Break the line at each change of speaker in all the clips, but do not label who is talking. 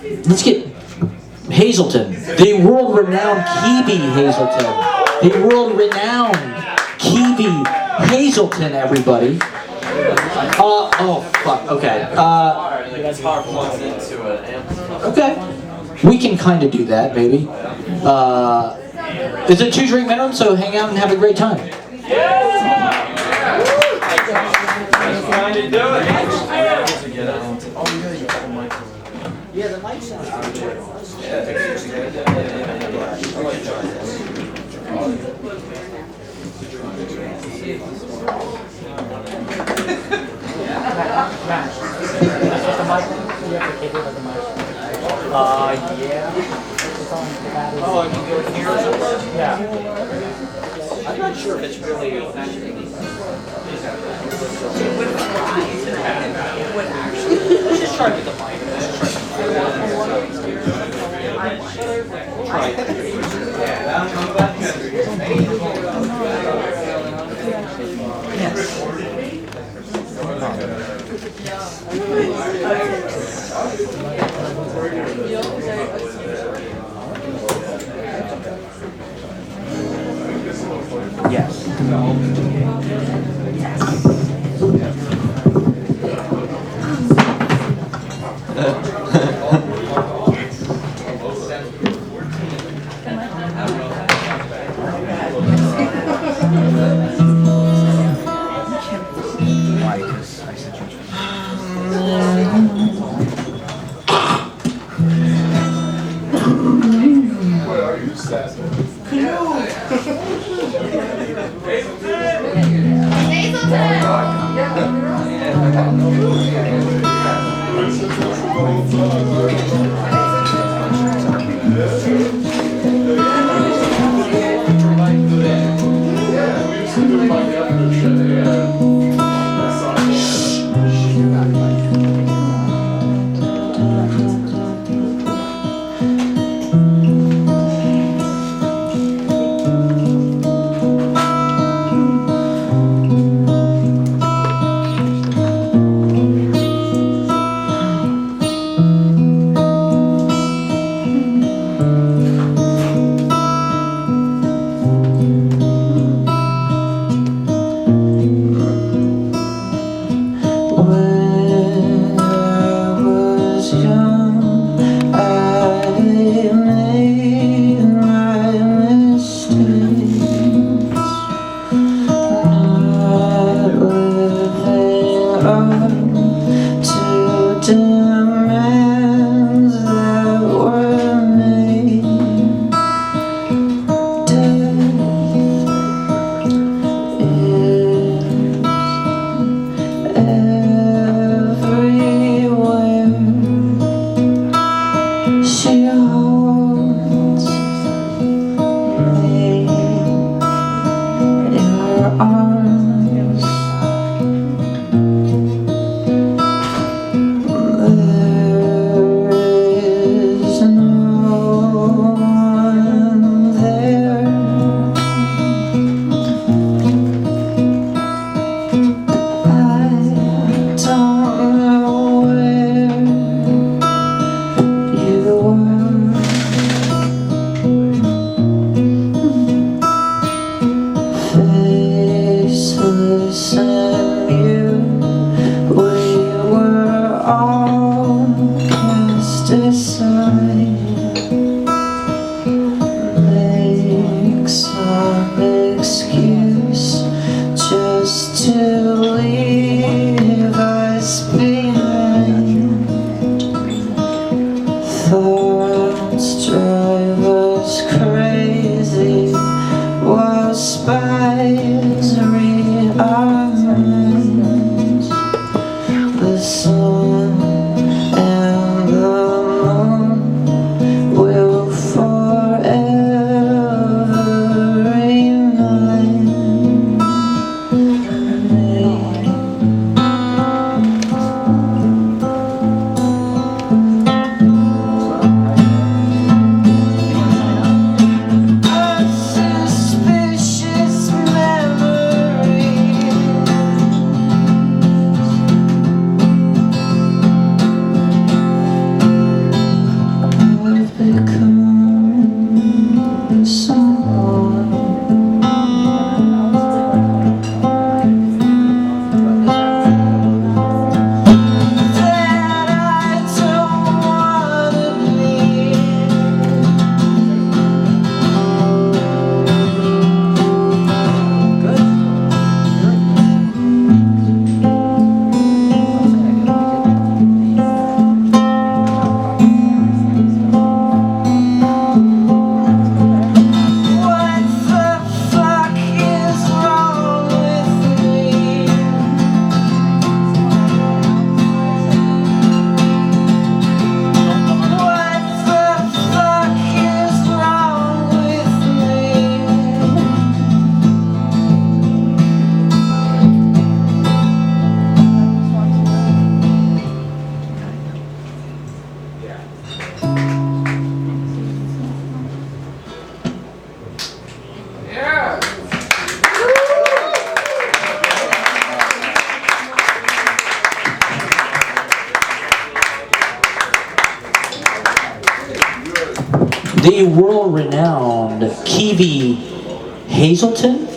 Let's get Hazelton, the world-renowned Kiwi Hazelton. The world-renowned Kiwi Hazelton, everybody. Oh, fuck, okay. Okay. We can kind of do that, maybe. It's a 2-drink minimum, so hang out and have a great time.
Yeah, the mic sounds good. Yeah. Oh, you go here or something? Yeah. I'm not sure if it's really. It would rise. It would actually. Let's just try with the mic. Try it. Yes. Yes.
the world-renowned Kiwi Hazelton.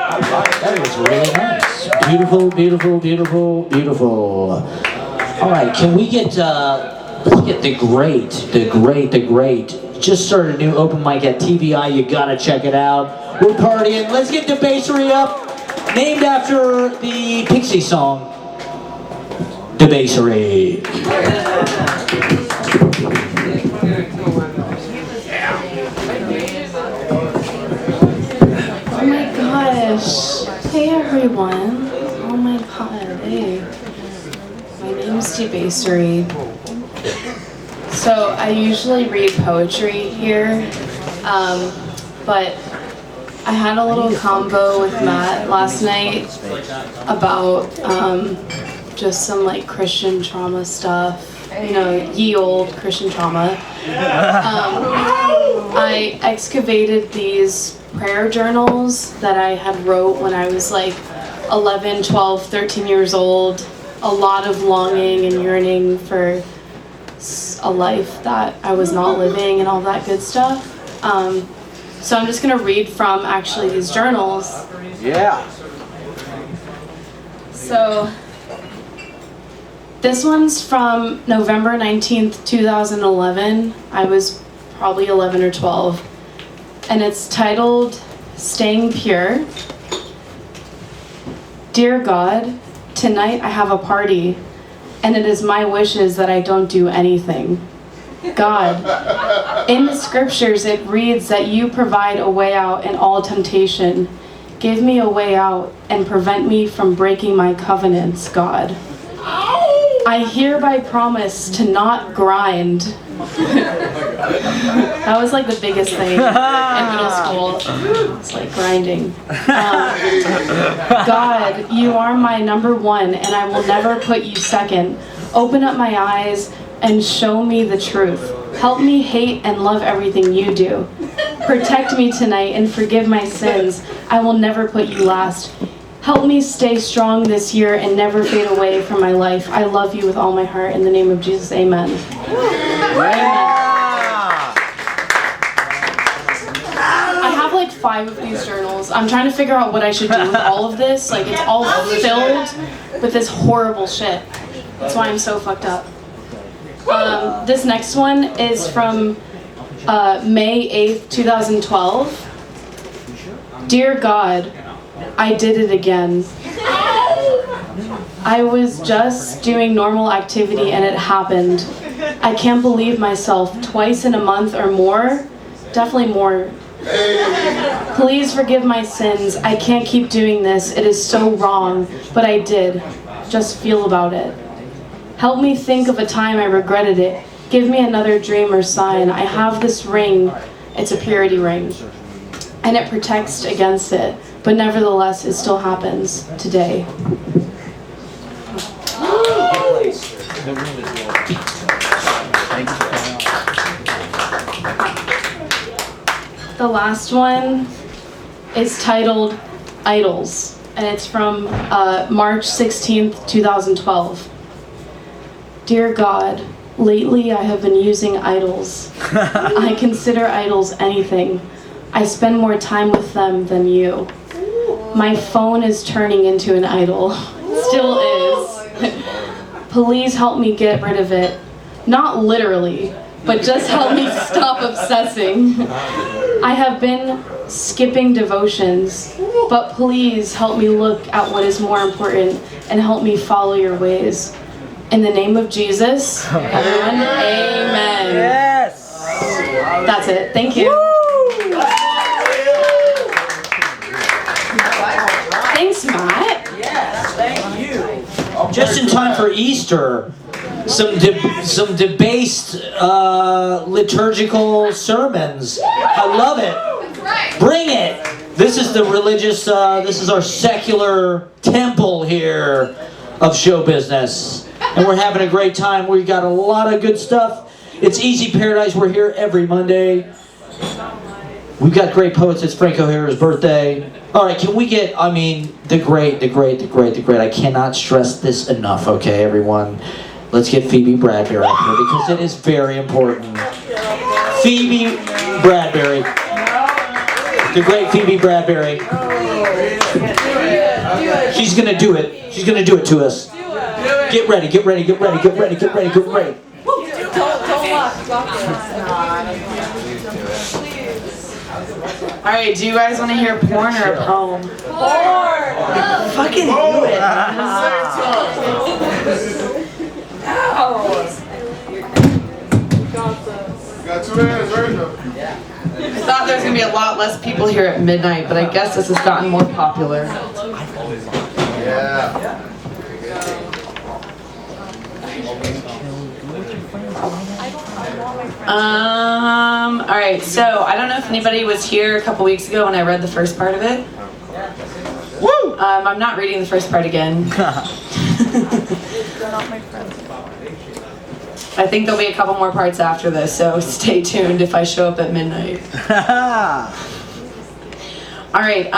That was really nice. Beautiful, beautiful, beautiful, beautiful. All right, can we get, let's get the great. Just started a new open mic at TVI. You gotta check it out. We're partying. Let's get Debasery up. Named after the Pixie song, Debasery.
Oh my gosh. Hey everyone. Oh my god. Hey. My name's Debasery. So I usually read poetry here, but I had a little combo with Matt last night about just some like Christian trauma stuff, you know, ye olde Christian trauma. I excavated these prayer journals that I had wrote when I was like 11, 12, 13 years old. A lot of longing and yearning for a life that I was not living and all that good stuff. So I'm just gonna read from actually these journals.
Yeah.
So this one's from November 19th, 2011. I was probably 11 or 12. And it's titled, Staying Pure. Dear God, tonight I have a party, and it is my wishes that I don't do anything. God, in the scriptures it reads that you provide a way out in all temptation. Give me a way out and prevent me from breaking my covenants, God. I hereby promise to not grind. That was like the biggest thing in middle school. It's like grinding. God, you are my number one and I will never put you second. Open up my eyes and show me the truth. Help me hate and love everything you do. Protect me tonight and forgive my sins. I will never put you last. Help me stay strong this year and never fade away from my life. I love you with all my heart. In the name of Jesus, amen. I have like 5 of these journals. I'm trying to figure out what I should do with all of this. Like it's all filled with this horrible shit. That's why I'm so fucked up. This next one is from May 8th, 2012. Dear God, I did it again. I was just doing normal activity and it happened. I can't believe myself twice in a month or more. Definitely more. Please forgive my sins. I can't keep doing this. It is so wrong, but I did. Just feel about it. Help me think of a time I regretted it. Give me another dream or sign. I have this ring. It's a purity ring. And it protects against it. But nevertheless, it still happens today. The last one is titled Idols. And it's from March 16th, 2012. Dear God, lately I have been using idols. I consider idols anything. I spend more time with them than you. My phone is turning into an idol. Still is. Please help me get rid of it. Not literally, but just help me stop obsessing. I have been skipping devotions, but please help me look at what is more important and help me follow your ways. In the name of Jesus, everyone, amen.
Yes.
That's it. Thank you. Thanks, Matt.
Yes, thank you.
Just in time for Easter, some debased liturgical sermons. I love it. Bring it. This is the religious. This is our secular temple here of show business, and we're having a great time. We got a lot of good stuff. It's Easy Paradise. We're here every Monday. We've got great poets. It's Frank O'Hara's birthday. All right, can we get, I mean, the great. I cannot stress this enough, okay, everyone? Let's get Phoebe Bradbeer up here because it is very important. Phoebe Bradbury. The great Phoebe Bradbury. She's gonna do it. She's gonna do it to us. Get ready, get ready, get ready, get ready, get ready, get ready.
Alright, do you guys want to hear porn or a poem? Porn! Fucking do it!
Got 2 hands, right?
I thought there was going to be a lot less people here at midnight, but I guess this has gotten more popular.
Yeah.
Alright, so I don't know if anybody was here a couple weeks ago when I read the first part of it. Woo! I'm not reading the first part again. I think there'll be a couple more parts after this, so stay tuned if I show up at midnight. Alright,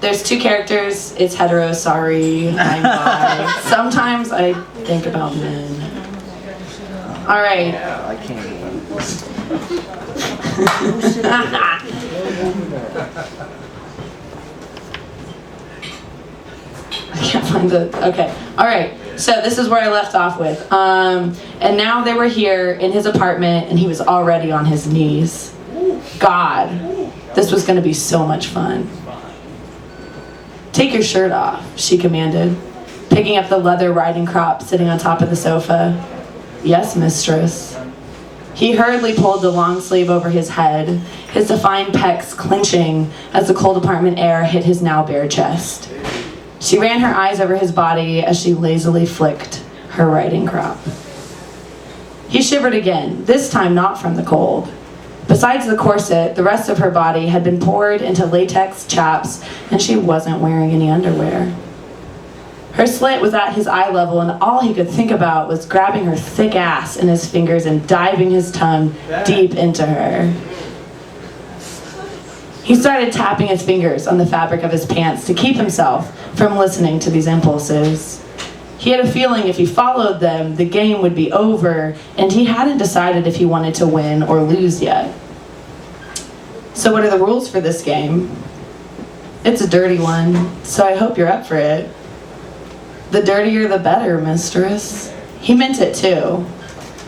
there's 2 characters. It's hetero, sorry, I'm bi. Sometimes I think about men. Alright.
I can't.
I can't find the, okay. Alright, so this is where I left off with. And now they were here in his apartment and he was already on his knees. God, this was gonna be so much fun. Take your shirt off, she commanded, picking up the leather riding crop sitting on top of the sofa. Yes, mistress. He hurriedly pulled the long sleeve over his head, his defined pecs clenching as the cold apartment air hit his now bare chest. She ran her eyes over his body as she lazily flicked her riding crop. He shivered again, this time not from the cold. Besides the corset, the rest of her body had been poured into latex chaps, and she wasn't wearing any underwear. Her slit was at his eye level, and all he could think about was grabbing her thick ass in his fingers and diving his tongue deep into her. He started tapping his fingers on the fabric of his pants to keep himself from listening to these impulses. He had a feeling if he followed them, the game would be over, and he hadn't decided if he wanted to win or lose yet. So what are the rules for this game? It's a dirty one, so I hope you're up for it. The dirtier the better, mistress. He meant it too.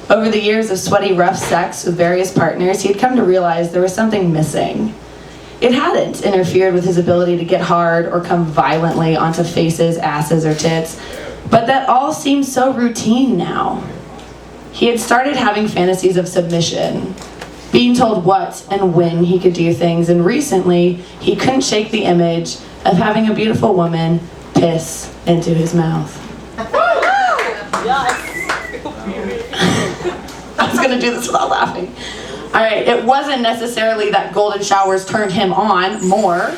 Over the years of sweaty, rough sex with various partners, he had come to realize there was something missing. It hadn't interfered with his ability to get hard or come violently onto faces, asses, or tits, but that all seemed so routine now. He had started having fantasies of submission, being told what and when he could do things, and recently he couldn't shake the image of having a beautiful woman piss into his mouth. I was gonna do this without laughing. Alright, it wasn't necessarily that golden showers turned him on more,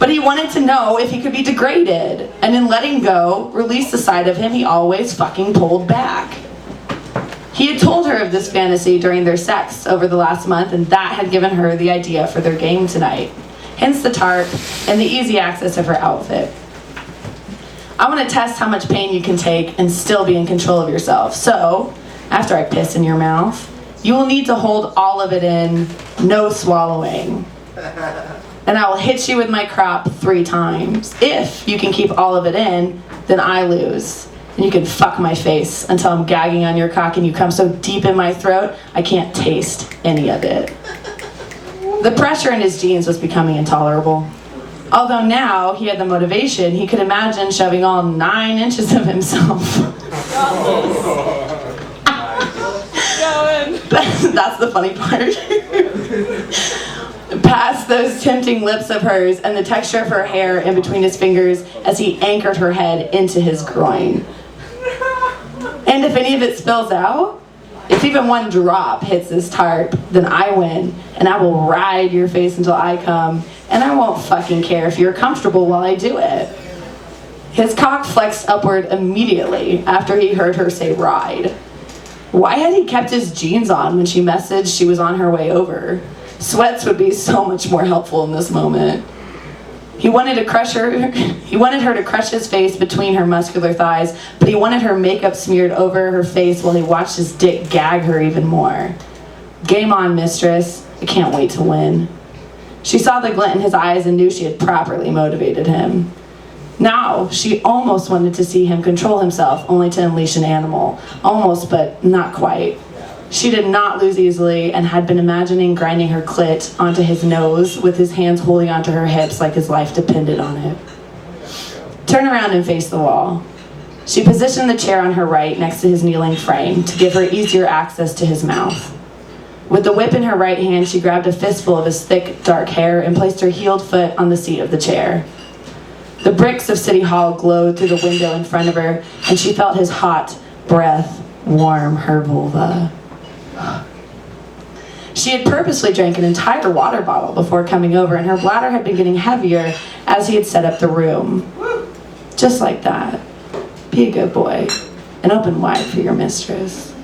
but he wanted to know if he could be degraded, and in letting go, release the side of him he always fucking pulled back. He had told her of this fantasy during their sex over the last month, and that had given her the idea for their game tonight. Hence the tarp and the easy access of her outfit. I want to test how much pain you can take and still be in control of yourself. So, after I piss in your mouth, you will need to hold all of it in, no swallowing. And I will hit you with my crop 3 times. If you can keep all of it in, then I lose. And you can fuck my face until I'm gagging on your cock and you come so deep in my throat, I can't taste any of it. The pressure in his jeans was becoming intolerable. Although now he had the motivation, he could imagine shoving all 9 inches of himself. That's the funny part. Past those tempting lips of hers and the texture of her hair in between his fingers as he anchored her head into his groin. And if any of it spills out, if even one drop hits this tarp, then I win, and I will ride your face until I come, and I won't fucking care if you're comfortable while I do it. His cock flexed upward immediately after he heard her say ride. Why had he kept his jeans on when she messaged she was on her way over? Sweats would be so much more helpful in this moment. He wanted her to crush his face between her muscular thighs, but he wanted her makeup smeared over her face while he watched his dick gag her even more. Game on, mistress. I can't wait to win. She saw the glint in his eyes and knew she had properly motivated him. Now, she almost wanted to see him control himself, only to unleash an animal. Almost, but not quite. She did not lose easily and had been imagining grinding her clit onto his nose with his hands holding onto her hips like his life depended on it. Turn around and face the wall. She positioned the chair on her right next to his kneeling frame to give her easier access to his mouth. With the whip in her right hand, she grabbed a fistful of his thick, dark hair and placed her heeled foot on the seat of the chair. The bricks of City Hall glowed through the window in front of her, and she felt his hot breath warm her vulva. She had purposely drank an entire water bottle before coming over, and her bladder had been getting heavier as he had set up the room. Just like that. Be a good boy and open wide for your mistress.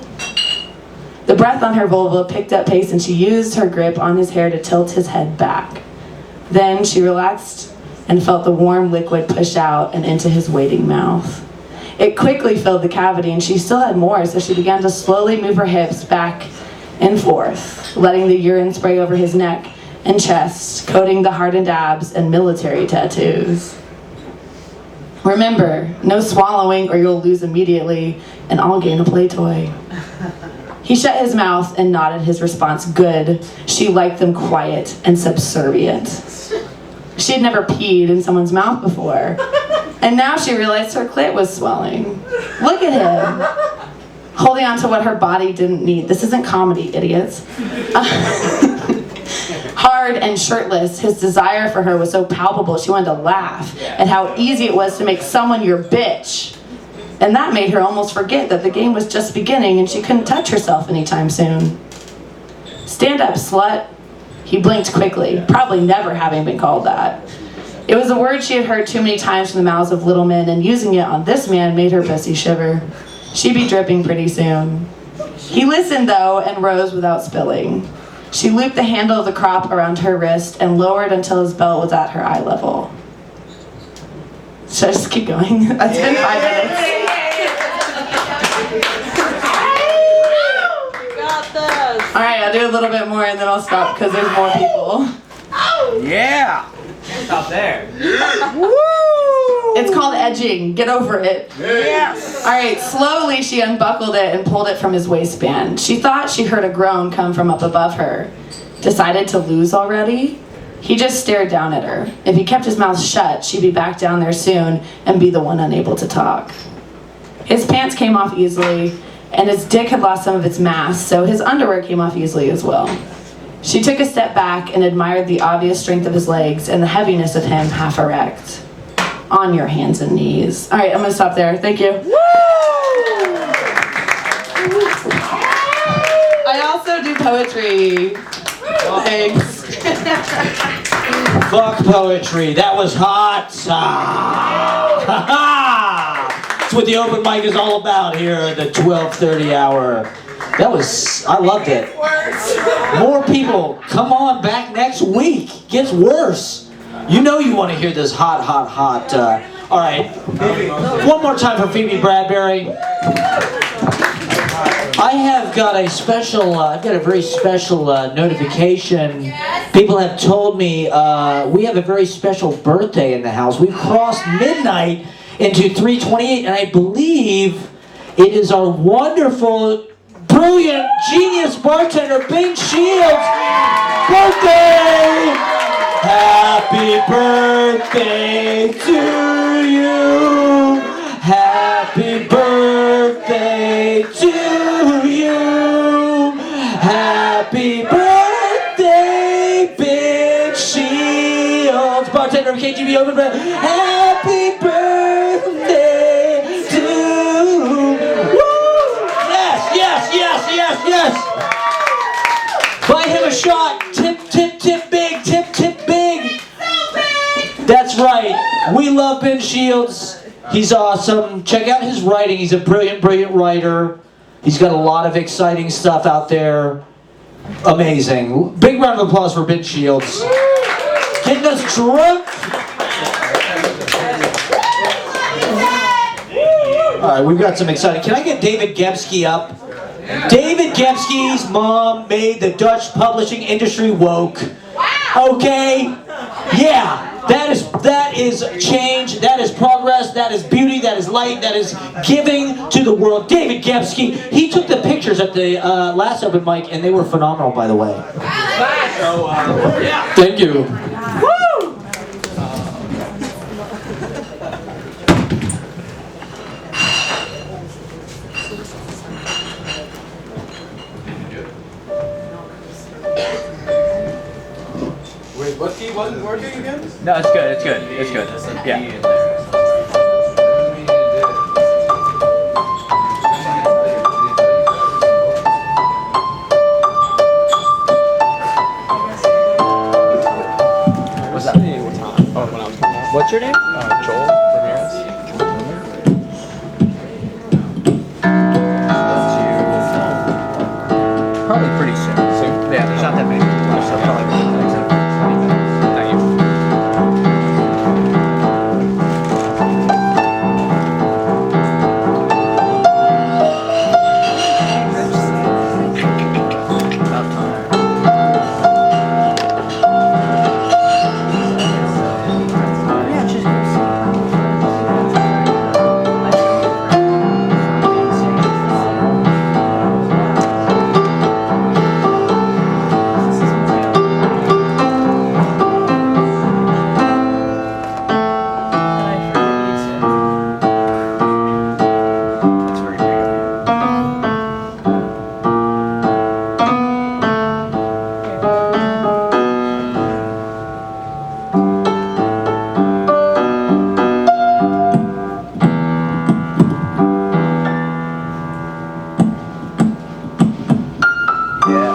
The breath on her vulva picked up pace, and she used her grip on his hair to tilt his head back. Then she relaxed and felt the warm liquid push out and into his waiting mouth. It quickly filled the cavity, and she still had more, so she began to slowly move her hips back and forth, letting the urine spray over his neck and chest, coating the hardened abs and military tattoos. Remember, no swallowing or you'll lose immediately, and I'll gain a play toy. He shut his mouth and nodded his response. Good. She liked them quiet and subservient. She had never peed in someone's mouth before. And now she realized her clit was swelling. Look at him. Holding on to what her body didn't need. This isn't comedy, idiots. Hard and shirtless, his desire for her was so palpable she wanted to laugh at how easy it was to make someone your bitch. And that made her almost forget that the game was just beginning and she couldn't touch herself anytime soon. Stand up, slut. He blinked quickly, probably never having been called that. It was a word she had heard too many times from the mouths of little men, and using it on this man made her pussy shiver. She'd be dripping pretty soon. He listened, though, and rose without spilling. She looped the handle of the crop around her wrist and lowered until his belt was at her eye level. Should I just keep going? It's been 5 minutes. All right, I'll do a little bit more and then I'll stop because there's more people.
Yeah. Stop there.
It's called edging. Get over it.
Yes.
All right, slowly she unbuckled it and pulled it from his waistband. She thought she heard a groan come from up above her. Decided to lose already? He just stared down at her. If he kept his mouth shut, she'd be back down there soon and be the one unable to talk. His pants came off easily, and his dick had lost some of its mass, so his underwear came off easily as well. She took a step back and admired the obvious strength of his legs and the heaviness of him half erect. On your hands and knees. All right, I'm gonna stop there. Thank you. I also do poetry. Thanks.
Fuck poetry. That was hot. That's what the open mic is all about here at the 12:30 hour. I loved it. More people, come on back next week. Gets worse. You know you want to hear this hot. All right, one more time for Phoebe Bradbury. I have got a special, I've got a very special notification. People have told me we have a very special birthday in the house. We've crossed midnight into 3:28, and I believe it is our wonderful, brilliant, genius bartender, Ben Shields' birthday! Happy birthday to you! Happy birthday to you! Happy birthday, Ben Shields, bartender of KGB Open Bar. Happy birthday to you! Yes! Buy him a shot. Tip big. That's right. We love Ben Shields. He's awesome. Check out his writing. He's a brilliant writer. He's got a lot of exciting stuff out there. Amazing. Big round of applause for Ben Shields. Getting us drunk. All right, we've got some exciting. Can I get David Gebsky up? Dave David Gemsky's mom made the Dutch publishing industry woke. Okay? Yeah. That is change, that is progress, that is beauty, that is light, that is giving to the world. David Gemsky, he took the pictures at the last open mic, and they were phenomenal, by the way. Thank you. Woo!
Wait, what key wasn't working again?
No, it's good. It's good. It's good. Yeah.
What's that? Oh, when I was coming out.
What's your name?
Joel Ramirez.
Probably pretty soon.
Soon?
Yeah, there's not that many. So probably within the next 20 minutes.
Thank you.
About time. That's very big of you. Yeah.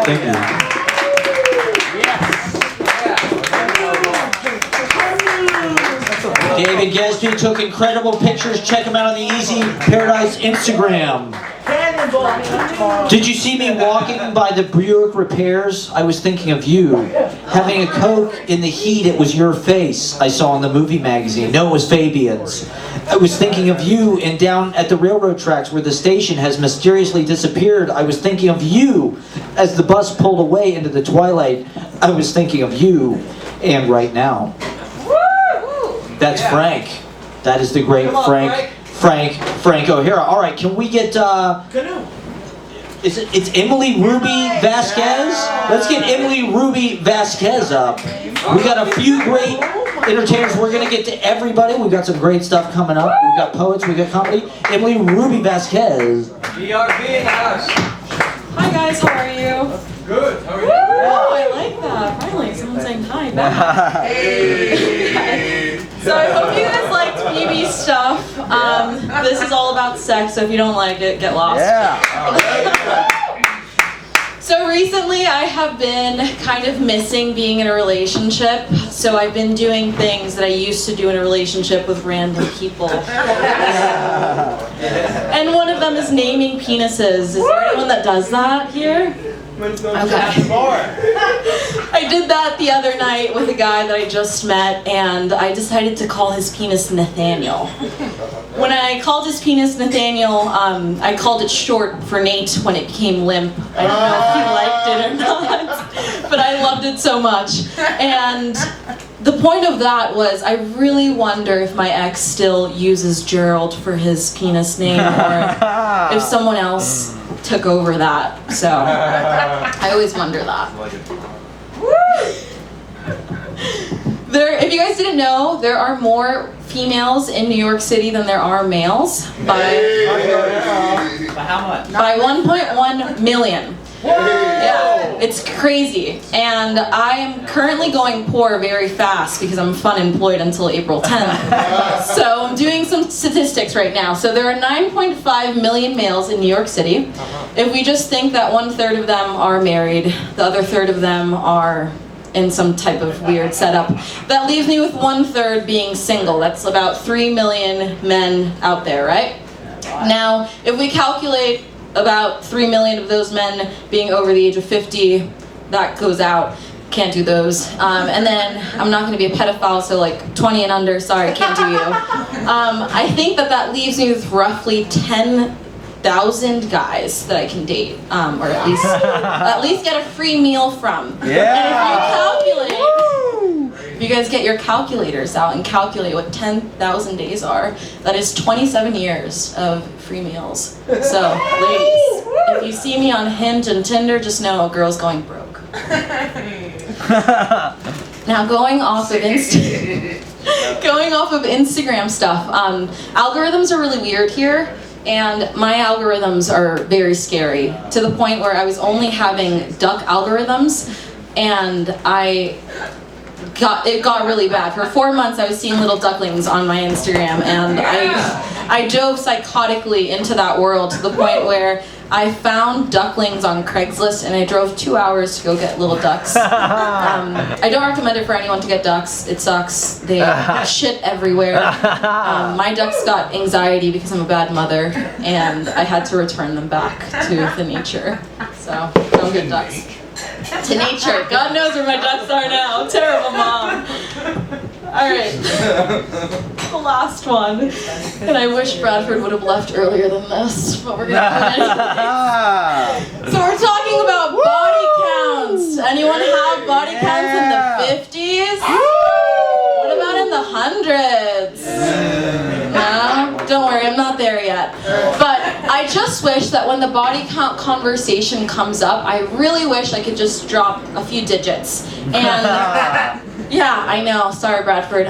Thank you. David Gatsby took incredible pictures. Check him out on the Easy Paradise Instagram. Did you see me walking by the Buick repairs? I was thinking of you. Having a Coke in the heat, it was your face I saw in the movie magazine. No, it was Fabian's. I was thinking of you, and down at the railroad tracks where the station has mysteriously disappeared, I was thinking of you. As the bus pulled away into the twilight, I was thinking of you. And right now. That's Frank. That is the great Frank O'Hara. All right, can we get it's Emily Ruby Vasquez? Let's get Emily Ruby Vasquez up. We got a few great entertainers. We're gonna get to everybody. We've got some great stuff coming up. We've got poets, we got comedy. Emily Ruby Vasquez.
BRB in the house.
Hi guys, how are you?
Good. How are you?
Oh, I like that. Finally, someone saying hi back. So I hope you guys liked This is all about sex, so if you don't like it, get lost. So recently I have been kind of missing being in a relationship, so I've been doing things that I used to do in a relationship with random people. And one of them is naming penises. Is there anyone that does that here? Okay. I did that the other night with a guy that I just met, and I decided to call his penis Nathaniel. When I called his penis Nathaniel, I called it short for Nate when it became limp. I don't know if he liked it or not, but I loved it so much. And the point of that was I really wonder if my ex still uses Gerald for his penis name, or if someone else took over that. So I always wonder that. If you guys didn't know, there are more females in New York City than there are males by
how much?
by 1.1 million. Yeah, it's crazy. And I am currently going poor very fast because I'm unemployed until April 10th. So I'm doing some statistics right now. So there are 9.5 million males in New York City. If we just think that 1/3 of them are married, the other third of them are in some type of weird setup, that leaves me with 1/3 being single. That's about 3 million men out there, right? Now, if we calculate about 3 million of those men being over the age of 50, that goes out. Can't do those. And then I'm not going to be a pedophile, so like 20 and under, sorry, can't do you. I think that leaves me with roughly 10,000 guys that I can date, or at least get a free meal from.
Yeah.
And if you calculate, if you guys get your calculators out and calculate what 10,000 days are, that is 27 years of free meals. So, ladies, if you see me on Hinge and Tinder, just know a girl's going broke. Now, going off of Instagram stuff, algorithms are really weird here. And my algorithms are very scary, to the point where I was only having duck algorithms, and it got really bad. For 4 months I was seeing little ducklings on my Instagram, and I dove psychotically into that world to the point where I found ducklings on Craigslist, and I drove 2 hours to go get little ducks. I don't recommend it for anyone to get ducks. It sucks. They shit everywhere. My ducks got anxiety because I'm a bad mother, and I had to return them back to the nature. So don't get ducks. To nature. God knows where my ducks are now. Terrible mom. Alright. The last one. And I wish Bradford would have left earlier than this, but we're gonna do it anyway. So we're talking about body counts. Anyone have body counts in the 50s? What about in the hundreds? No? Don't worry, I'm not there yet. But I just wish that when the body count conversation comes up, I really wish I could just drop a few digits. And yeah, I know. Sorry, Bradford.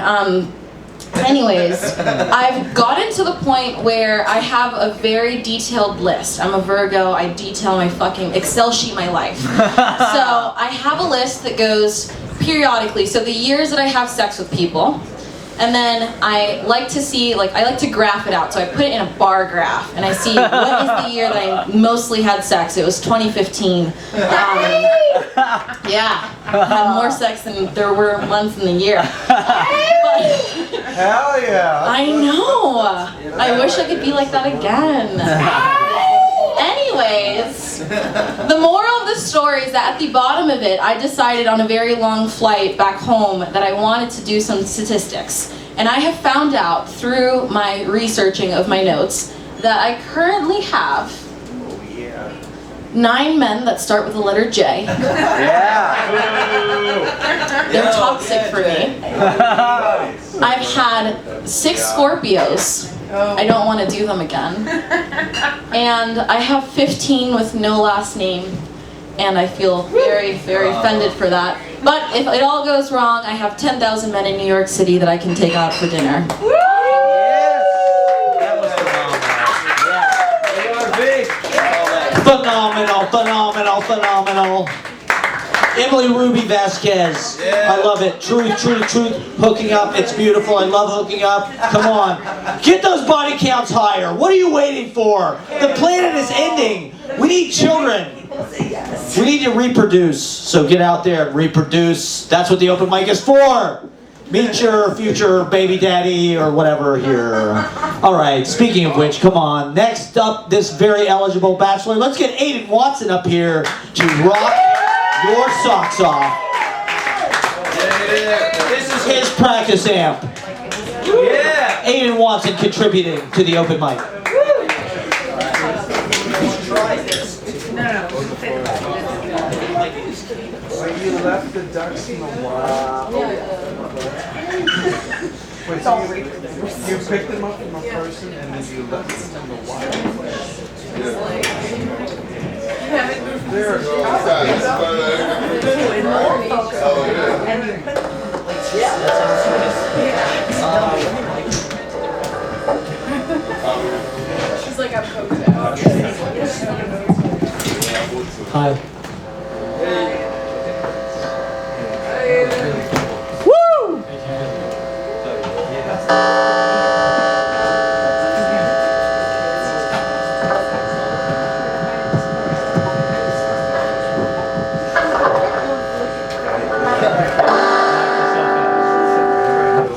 Anyways, I've gotten to the point where I have a very detailed list. I'm a Virgo. I detail my fucking Excel sheet my life. So I have a list that goes periodically. So the years that I have sex with people. And then I like to see, I like to graph it out. So I put it in a bar graph, and I see what is the year that I mostly had sex. It was 2015. Yeah, I had more sex than there were months in the year.
Hell yeah.
I know. I wish I could be like that again. Anyways, the moral of the story is that at the bottom of it, I decided on a very long flight back home that I wanted to do some statistics. And I have found out through my researching of my notes that I currently have 9 men that start with the letter J.
Yeah.
They're toxic for me. I've had 6 Scorpios. I don't want to do them again. And I have 15 with no last name, and I feel very, very offended for that. But if it all goes wrong, I have 10,000 men in New York City that I can take out for dinner.
Phenomenal, phenomenal, phenomenal. Emily Ruby Vasquez. I love it. Truth, truth, truth. Hooking up. It's beautiful. I love hooking up. Come on. Get those body counts higher. What are you waiting for? The planet is ending. We need children. We need to reproduce. So get out there and reproduce. That's what the open mic is for. Meet your future baby daddy or whatever here. All right, speaking of which, come on. Next up, this very eligible bachelor. Let's get Aiden Watson up here to rock your socks off. This is his practice amp. Yeah. Aiden Watson contributing to the open mic.
You left the ducks in the wild. Wait, so you picked them up from a person and then you left them in the wild. There it goes.
She's like, I'm coached out.
Hi.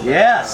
Yes.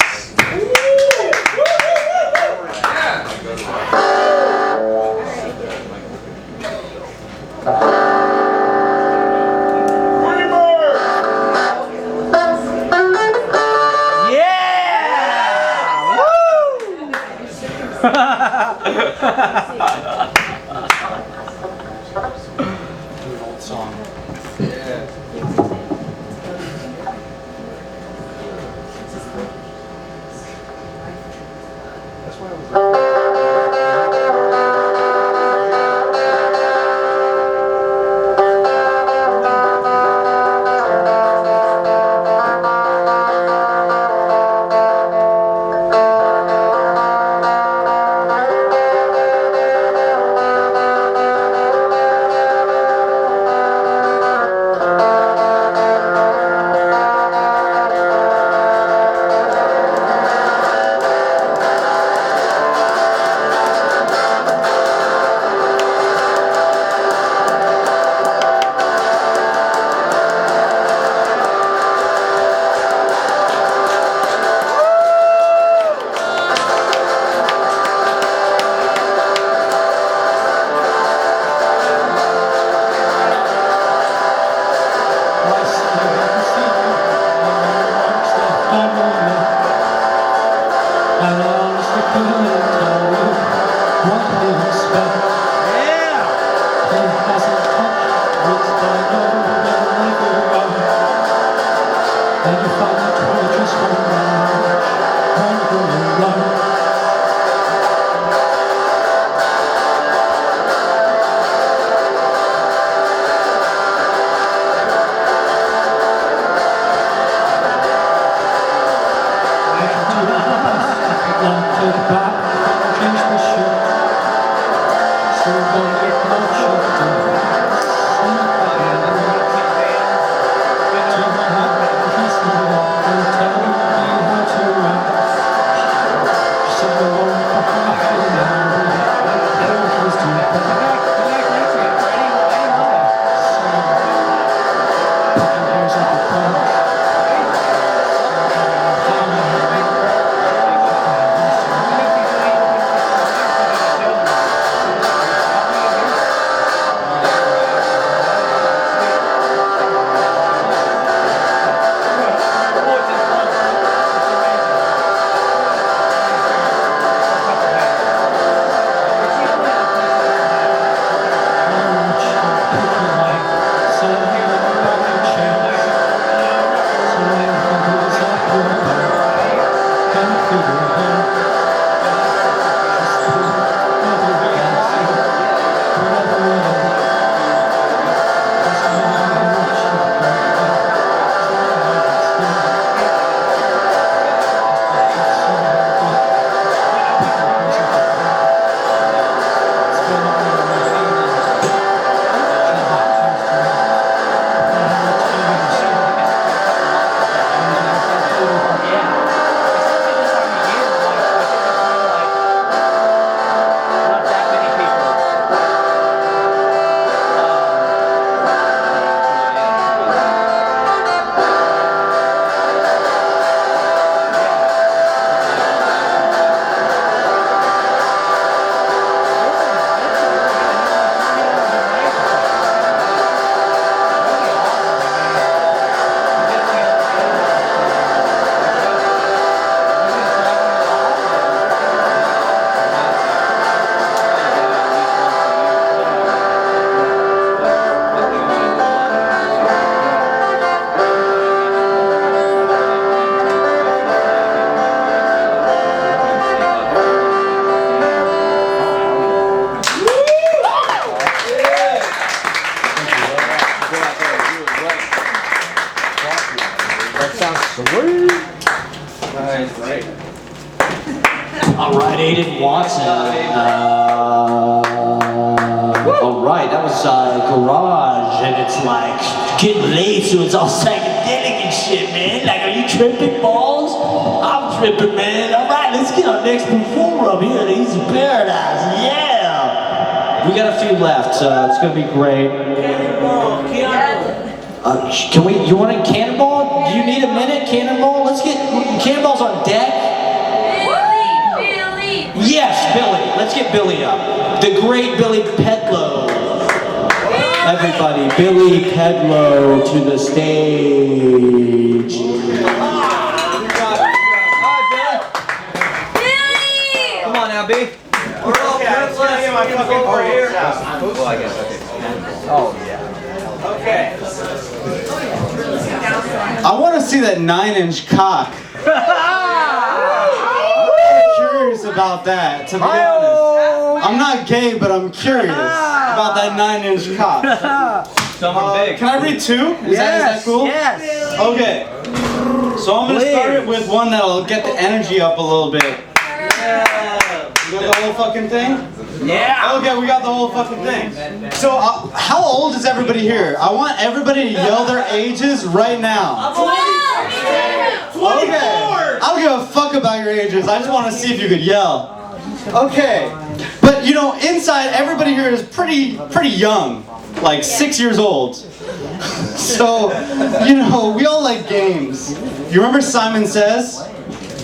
All right, Aiden Watson. All right, that was Garage, and it's like getting late, so it's all psychedelic and shit, man. Like, are you tripping, balls? I'm tripping, man. All right, let's get our next performer up here. He's in paradise. Yeah. We got a few left. It's gonna be great. Can we? You want a cannonball? Do you need a minute, cannonball? Let's get cannonballs on deck.
Billy!
Yes, Billy. Let's get Billy up. The great Billy Pedlow. Everybody, Billy Pedlow to the stage.
Billy!
Come on now, B.
We're all princess in my fucking career.
Well, I guess, okay. Oh, yeah. Okay.
I want to see that 9-inch cock. I'm curious about that, to be honest. I'm not gay, but I'm curious about that 9-inch cock.
Someone big.
Can I read two? Is that cool?
Yes.
Okay. So I'm going to start it with one that'll get the energy up a little bit. You got the whole fucking thing?
Yeah.
Okay, we got the whole fucking thing. So, how old is everybody here? I want everybody to yell their ages right now.
12!
Okay. I don't give a fuck about your ages. I just want to see if you could yell. Okay. But you know, inside, everybody here is pretty young, like 6 years old. So, you know, we all like games. You remember Simon Says?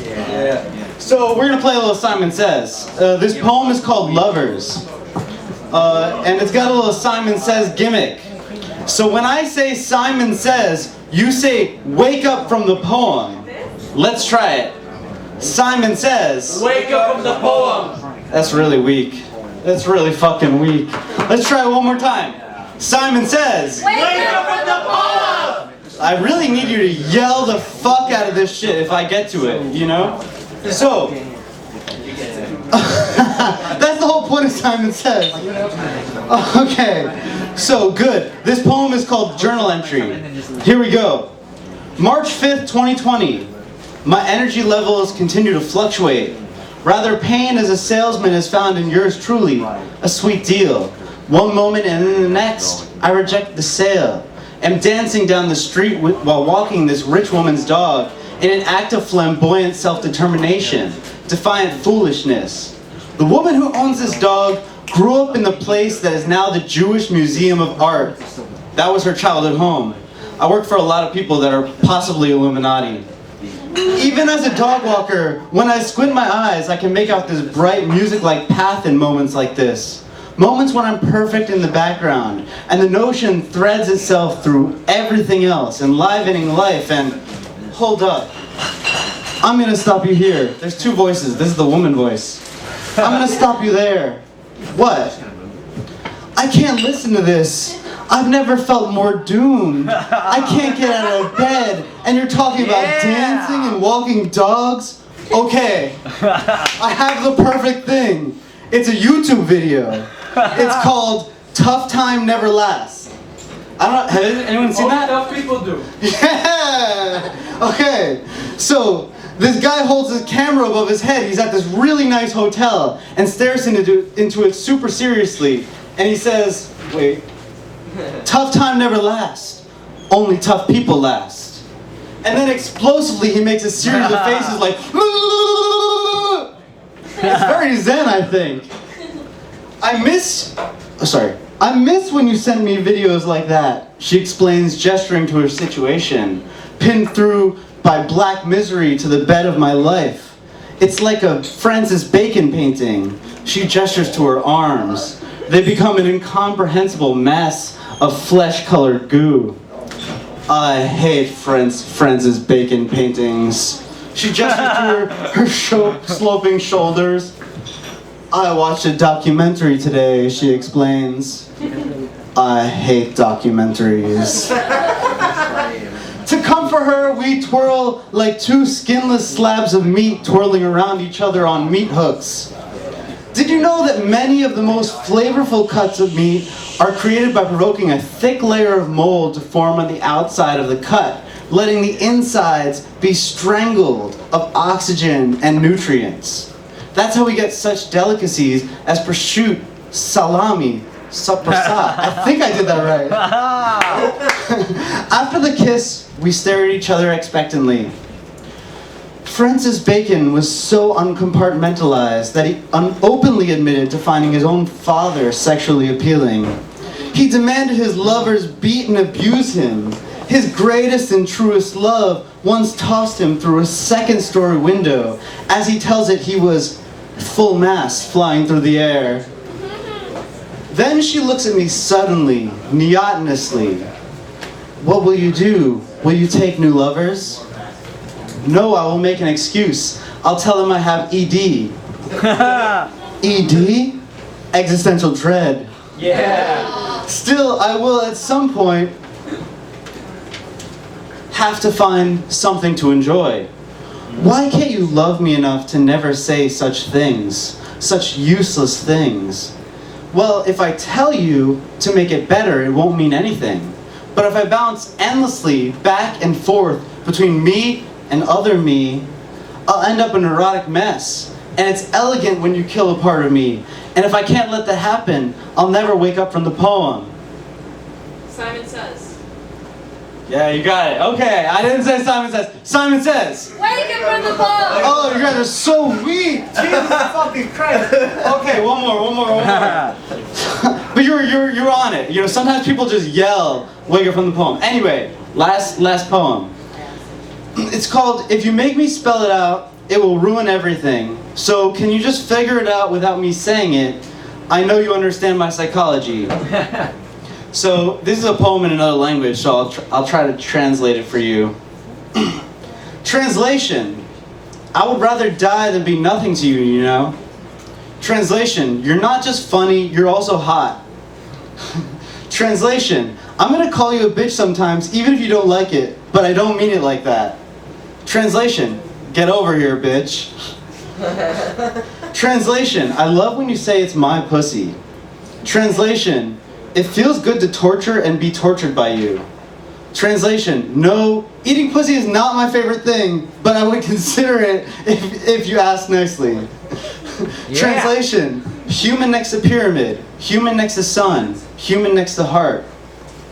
Yeah.
So we're gonna play a little Simon Says. This poem is called Lovers. And it's got a little Simon Says gimmick. So when I say Simon Says, you say wake up from the poem. Let's try it. Simon Says.
Wake up from the poem.
That's really weak. That's really fucking weak. Let's try it one more time. Simon Says.
Wake up from the poem!
I really need you to yell the fuck out of this shit if I get to it, you know? So, that's the whole point of Simon Says. Okay, so good. This poem is called Journal Entry. Here we go. March 5th, 2020. My energy levels continue to fluctuate. Rather pain as a salesman is found in yours truly. A sweet deal. One moment and then the next, I reject the sale. Am dancing down the street while walking this rich woman's dog in an act of flamboyant self-determination, defiant foolishness. The woman who owns this dog grew up in the place that is now the Jewish Museum of Art. That was her childhood home. I work for a lot of people that are possibly Illuminati. Even as a dog walker, when I squint my eyes, I can make out this bright music-like path in moments like this. Moments when I'm perfect in the background, and the notion threads itself through everything else, enlivening life and... Hold up. I'm gonna stop you here. There's two voices. This is the woman voice. I'm gonna stop you there. What? I can't listen to this. I've never felt more doomed. I can't get out of bed, and you're talking about dancing and walking dogs? Okay. I have the perfect thing. It's a YouTube video. It's called Tough Time Never Lasts. I don't know, has anyone seen that?
Tough people do.
Yeah! Okay, so this guy holds his camera above his head. He's at this really nice hotel and stares into it super seriously. And he says, wait, tough time never lasts. Only tough people last. And then explosively he makes a series of faces like, it's very zen, I think. I miss when you send me videos like that, she explains, gesturing to her situation, pinned through by black misery to the bed of my life. It's like a Francis Bacon painting. She gestures to her arms. They become an incomprehensible mess of flesh-colored goo. I hate Francis Bacon paintings. She gestures to her sloping shoulders. I watched a documentary today, she explains. I hate documentaries. To comfort her, we twirl like two skinless slabs of meat twirling around each other on meat hooks. Did you know that many of the most flavorful cuts of meat are created by provoking a thick layer of mold to form on the outside of the cut, letting the insides be strangled of oxygen and nutrients? That's how we get such delicacies as prosciutto, salami, saprasa. I think I did that right. After the kiss, we stare at each other expectantly. Francis Bacon was so uncompartmentalized that he openly admitted to finding his own father sexually appealing. He demanded his lovers beat and abuse him. His greatest and truest love once tossed him through a second-story window. As he tells it, he was full mast flying through the air. Then she looks at me suddenly, neotinously. What will you do? Will you take new lovers? No, I will make an excuse. I'll tell them I have ED. ED? Existential dread.
Yeah.
Still, I will at some point have to find something to enjoy. Why can't you love me enough to never say such things? Such useless things? Well, if I tell you to make it better, it won't mean anything. But if I bounce endlessly back and forth between me and other me, I'll end up in a neurotic mess. And it's elegant when you kill a part of me. And if I can't let that happen, I'll never wake up from the poem.
Simon Says.
Yeah, you got it. Okay, I didn't say Simon Says. Simon Says.
Wake him from the ball!
Oh, you guys are so weak. Jesus fucking Christ. Okay, one more. But you're on it. You know, sometimes people just yell, wake up from the poem. Anyway, last poem. It's called, If You Make Me Spell It Out, It Will Ruin Everything. So can you just figure it out without me saying it? I know you understand my psychology. So this is a poem in another language, so I'll try to translate it for you. Translation. I would rather die than be nothing to you, you know? Translation. You're not just funny, you're also hot. Translation. I'm gonna call you a bitch sometimes, even if you don't like it, but I don't mean it like that. Translation. Get over here, bitch. Translation. I love when you say it's my pussy. Translation. It feels good to torture and be tortured by you. Translation. No, eating pussy is not my favorite thing, but I would consider it if you ask nicely. Yeah. Translation. Human next to pyramid. Human next to sun. Human next to heart.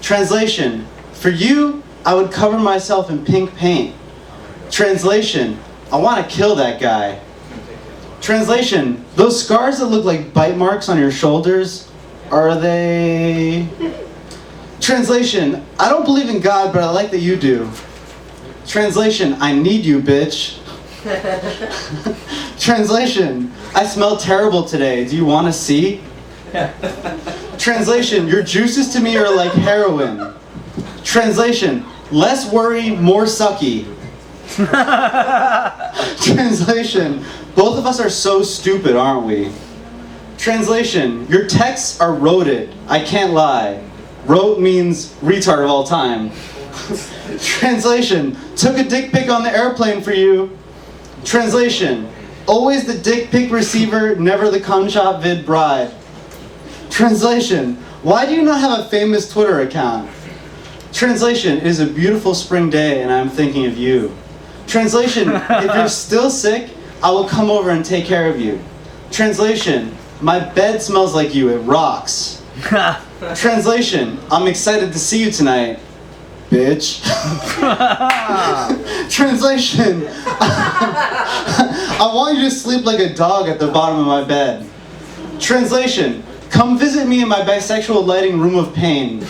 Translation. For you, I would cover myself in pink paint. Translation. I want to kill that guy. Translation. Those scars that look like bite marks on your shoulders, are they... Translation. I don't believe in God, but I like that you do. Translation. I need you, bitch. Translation. I smell terrible today. Do you want to see? Translation. Your juices to me are like heroin. Translation. Less worry, more sucky. Translation. Both of us are so stupid, aren't we? Translation. Your texts are roted. I can't lie. Rote means retard of all time. Translation. Took a dick pic on the airplane for you. Translation. Always the dick pic receiver, never the cum shot vid bride. Translation. Why do you not have a famous Twitter account? Translation. It is a beautiful spring day and I'm thinking of you. Translation. If you're still sick, I will come over and take care of you. Translation. My bed smells like you, it rocks. Translation. I'm excited to see you tonight, bitch. Translation. I want you to sleep like a dog at the bottom of my bed. Translation. Come visit me in my bisexual lighting room of pain.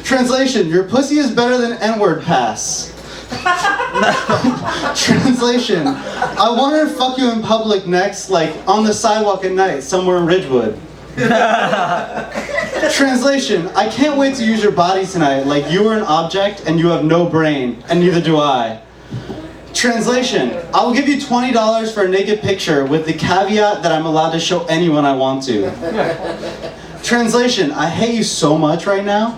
Translation. Your pussy is better than N-word pass. Translation. I want her to fuck you in public next, like on the sidewalk at night, somewhere in Ridgewood. Translation. I can't wait to use your body tonight, like you are an object and you have no brain, and neither do I. Translation. I will give you $20 for a naked picture with the caveat that I'm allowed to show anyone I want to. Translation. I hate you so much right now.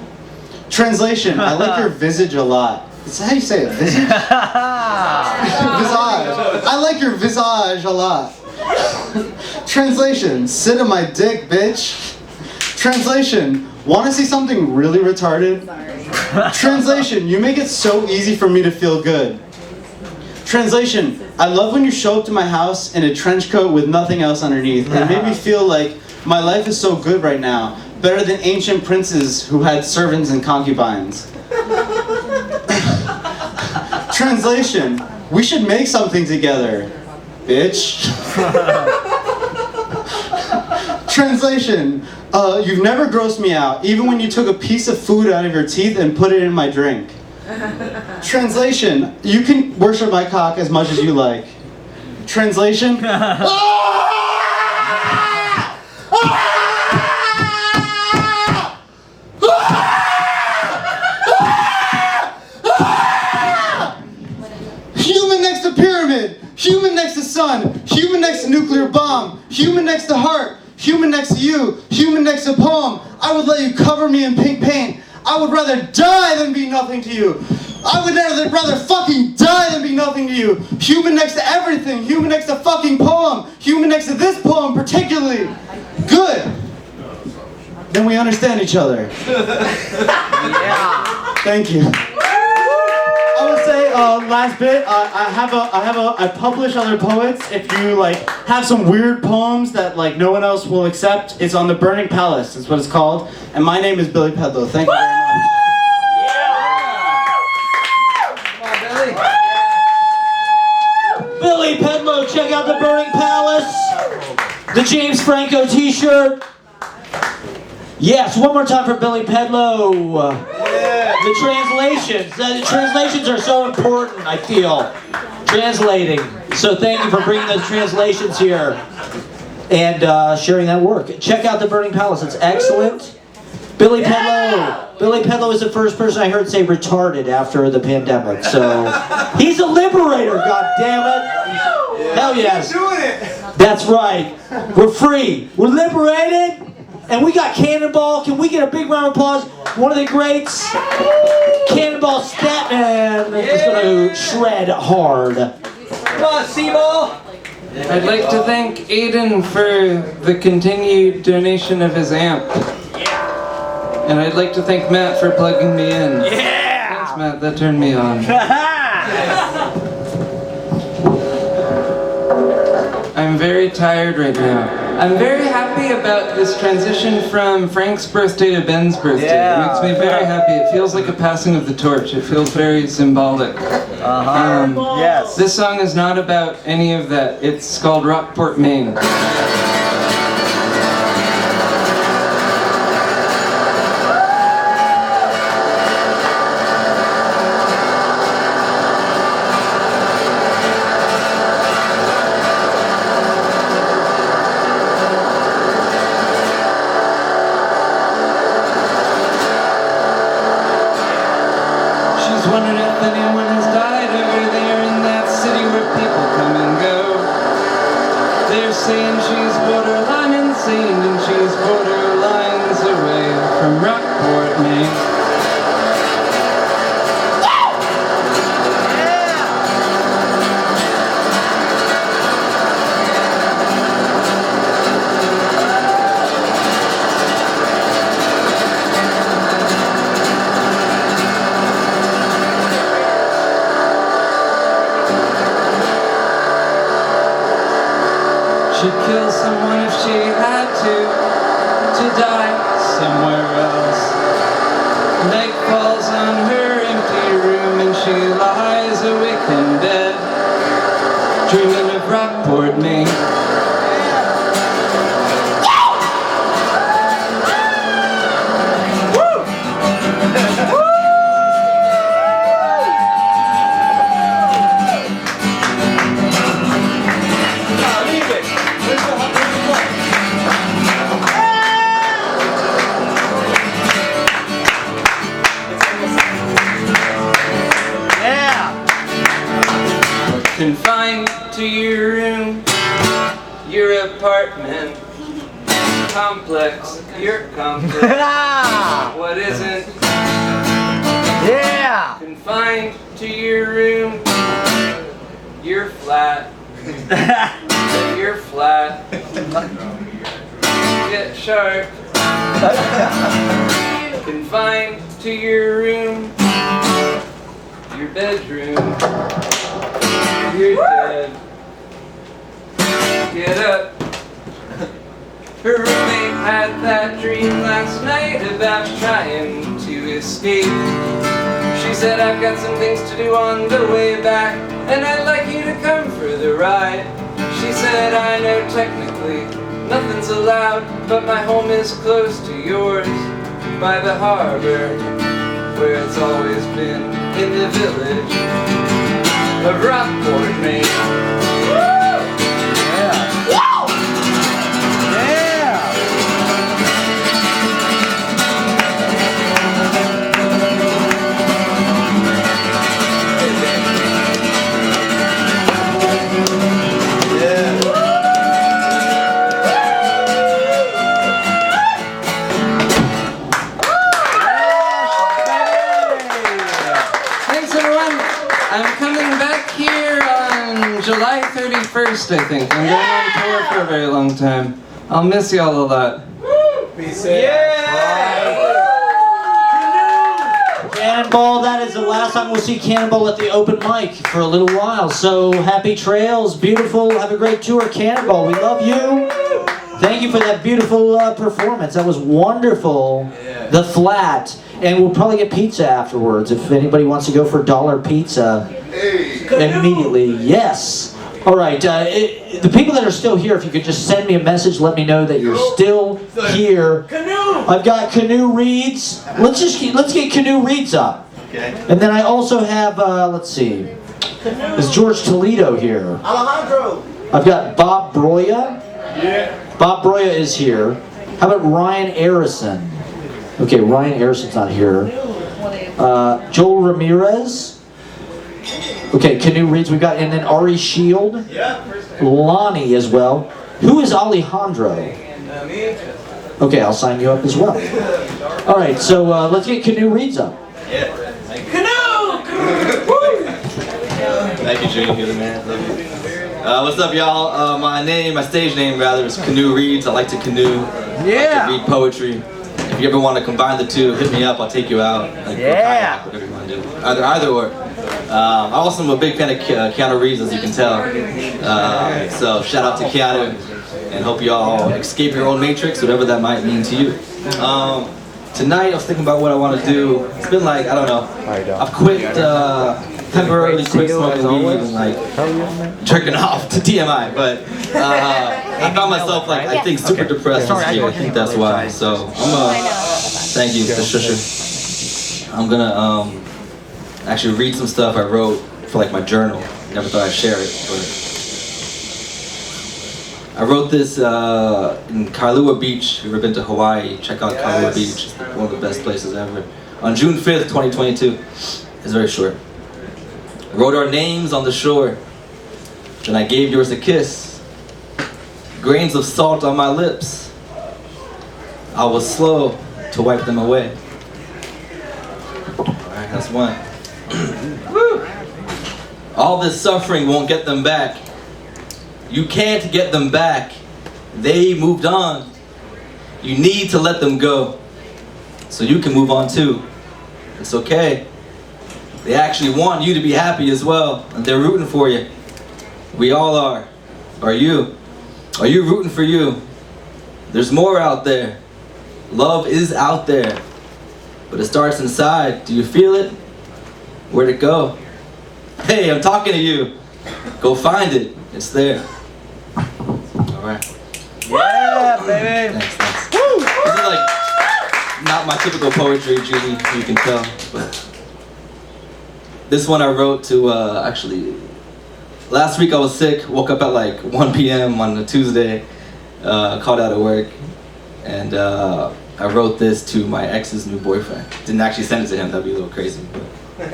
Translation. I like your visage a lot. Is that how you say it? Visage? Visage. I like your visage a lot. Translation. Sit on my dick, bitch. Translation. Want to see something really retarded? Translation. You make it so easy for me to feel good. Translation, I love when you show up to my house in a trench coat with nothing else underneath. It made me feel like my life is so good right now. Better than ancient princes who had servants and concubines. Translation, we should make something together, bitch. Translation, you've never grossed me out, even when you took a piece of food out of your teeth and put it in my drink. Translation, you can worship my cock as much as you like. Translation, human next to pyramid, human next to sun, human next to nuclear bomb, human next to heart, human next to you, human next to poem. I would let you cover me in pink paint. I would rather die than be nothing to you. I would rather fucking die than be nothing to you. Human next to everything. Human next to fucking poem. Human next to this poem particularly. Good. Then we understand each other.
Yeah.
Thank you. I would say last bit. I publish other poets. If you like have some weird poems that like no one else will accept, it's on the Burning Palace. That's what it's called. And my name is Billy Pedlow. Thank you very much.
Billy Pedlow, check out the Burning Palace. The James Franco t-shirt. Yes, one more time for Billy Pedlow. The translations are so important, I feel. Translating. So thank you for bringing those translations here and sharing that work. Check out the Burning Palace. It's excellent. Billy Pedlow. Billy Pedlow is the first person I heard say retarded after the pandemic. So he's a liberator, god damn it. Hell yes. That's right. We're free. We're liberated. And we got Cannonball. Can we get a big round of applause? One of the greats. Cannonball Statman is going to shred hard.
Come on, Seaball.
I'd like to thank Aiden for the continued donation of his amp. And I'd like to thank Matt for plugging me in.
Yeah.
Thanks, Matt. That turned me on. I'm very tired right now. I'm very happy about this transition from Frank's birthday to Ben's birthday.
Yeah.
It makes me very happy. It feels like a passing of the torch. It feels very symbolic.
Yes.
This song is not about any of that. It's called Rockport, Maine. Wondering if anyone has died over there in that city where people come and go. They're saying she's borderline insane and she's borderlines away from Rockport, Maine. She'd kill someone if she had to die somewhere else. Night falls on her empty room and she lies awake in bed, dreaming of Rockport, Maine. Confined to your room, your apartment complex, your complex. What isn't?
Yeah.
Confined to your room, your flat. Your flat. Get sharp. Confined to your room, your bedroom. you're dead. Get up. Her roommate had that dream last night about trying to escape. She said, I've got some things to do on the way back, and I'd like you to come for the ride. She said, I know technically nothing's allowed, but my home is close to yours, by the harbor, where it's always been, in the village of Rockport, Maine. I'm coming back here on July 31st, I think. I'm going on tour for a very long time. I'll miss y'all a lot.
Be safe.
Cannonball, that is the last time we'll see Cannonball at the open mic for a little while. So happy trails, beautiful, have a great tour, Cannonball. We love you. Thank you for that beautiful performance. That was wonderful. The Flat. And we'll probably get pizza afterwards if anybody wants to go for $1 pizza immediately. Yes. All right. The people that are still here, if you could just send me a message, let me know that you're still here. I've got Canoe Reeds. Let's get Canoe Reeds up.
Okay.
And then I also have let's see, is George Toledo here?
Alejandro.
I've got Bob Broya.
Yeah.
Bob Broya is here. How about Ryan Arison? Okay, Ryan Arison's not here. Joel Ramirez. Okay, Canoe Reeds we've got, and then Ari Shield. Lonnie as well. Who is Alejandro? Okay, I'll sign you up as well. All right, so let's get Canoe Reeds up.
Thank you, Junior. You're the man. Love you. What's up, y'all? My stage name rather, is Canoe Reeds. I like to canoe. I like to read poetry. If you ever want to combine the two, hit me up. I'll take you out. Like, kayak, whatever you want to do. Either or. I also am a big fan of Keanu Reeves, as you can tell. So shout out to Keanu, and hope you all escape your own matrix, whatever that might mean to you. Tonight I was thinking about what I want to do. It's been like, I don't know. I've quit, temporarily quit smoking weed and like jerking off to TMI, but I found myself like, I think super depressed this year. I think that's why. So thank you, the shusher. I'm gonna actually read some stuff I wrote for like my journal. Never thought I'd share it, but I wrote this in Kailua Beach. If you've ever been to Hawaii, check out Kailua Beach. It's one of the best places ever. On June 5th, 2022. It's very short. I wrote our names on the shore. Then I gave yours a kiss. Grains of salt on my lips. I was slow to wipe them away. Alright, that's one. All this suffering won't get them back. You can't get them back. They moved on. You need to let them go so you can move on too. It's okay. They actually want you to be happy as well, and they're rooting for you. We all are. Are you? Are you rooting for you? There's more out there. Love is out there, but it starts inside. Do you feel it? Where'd it go? Hey, I'm talking to you. Go find it. It's there. All right.
Yeah, baby.
Thanks. This is like not my typical poetry, Julie, you can tell. But this one I wrote to, actually, last week I was sick, woke up at like 1 p.m. on a Tuesday, called out of work, and I wrote this to my ex's new boyfriend. Didn't actually send it to him, that'd be a little crazy. But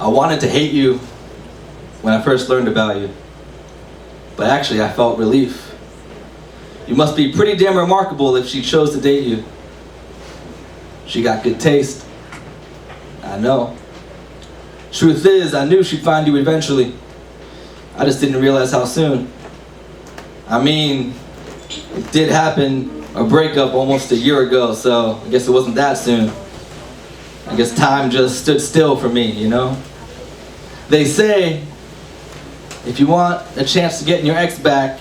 I wanted to hate you when I first learned about you, but actually I felt relief. You must be pretty damn remarkable if she chose to date you. She got good taste. I know. Truth is, I knew she'd find you eventually. I just didn't realize how soon. I mean, it did happen, a breakup almost a year ago, so I guess it wasn't that soon. I guess time just stood still for me, you know? They say if you want a chance to get your ex back,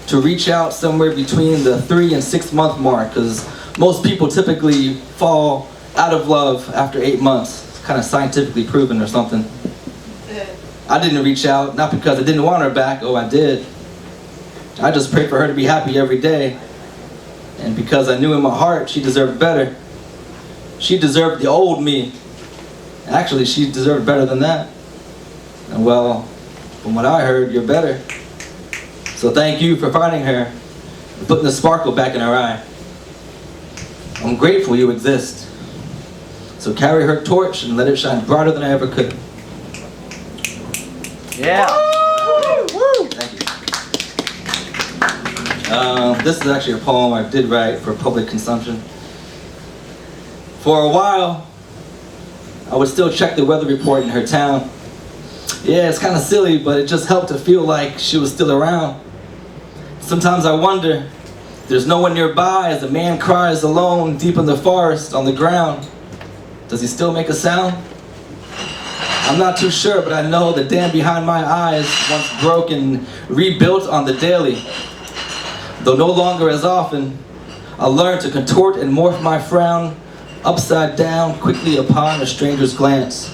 to reach out somewhere between the 3 and 6 month mark, because most people typically fall out of love after 8 months. It's kind of scientifically proven or something. I didn't reach out, not because I didn't want her back. Oh, I did. I just prayed for her to be happy every day. And because I knew in my heart she deserved better. She deserved the old me. Actually, she deserved better than that. And well, from what I heard, you're better. So thank you for finding her and putting the sparkle back in her eye. I'm grateful you exist. So carry her torch and let it shine brighter than I ever could.
Yeah.
Thank you. This is actually a poem I did write for public consumption. For a while, I would still check the weather report in her town. Yeah, it's kind of silly, but it just helped to feel like she was still around. Sometimes I wonder, there's no one nearby as a man cries alone deep in the forest on the ground. Does he still make a sound? I'm not too sure, but I know the dam behind my eyes once broken, rebuilt on the daily. Though no longer as often, I learned to contort and morph my frown upside down quickly upon a stranger's glance.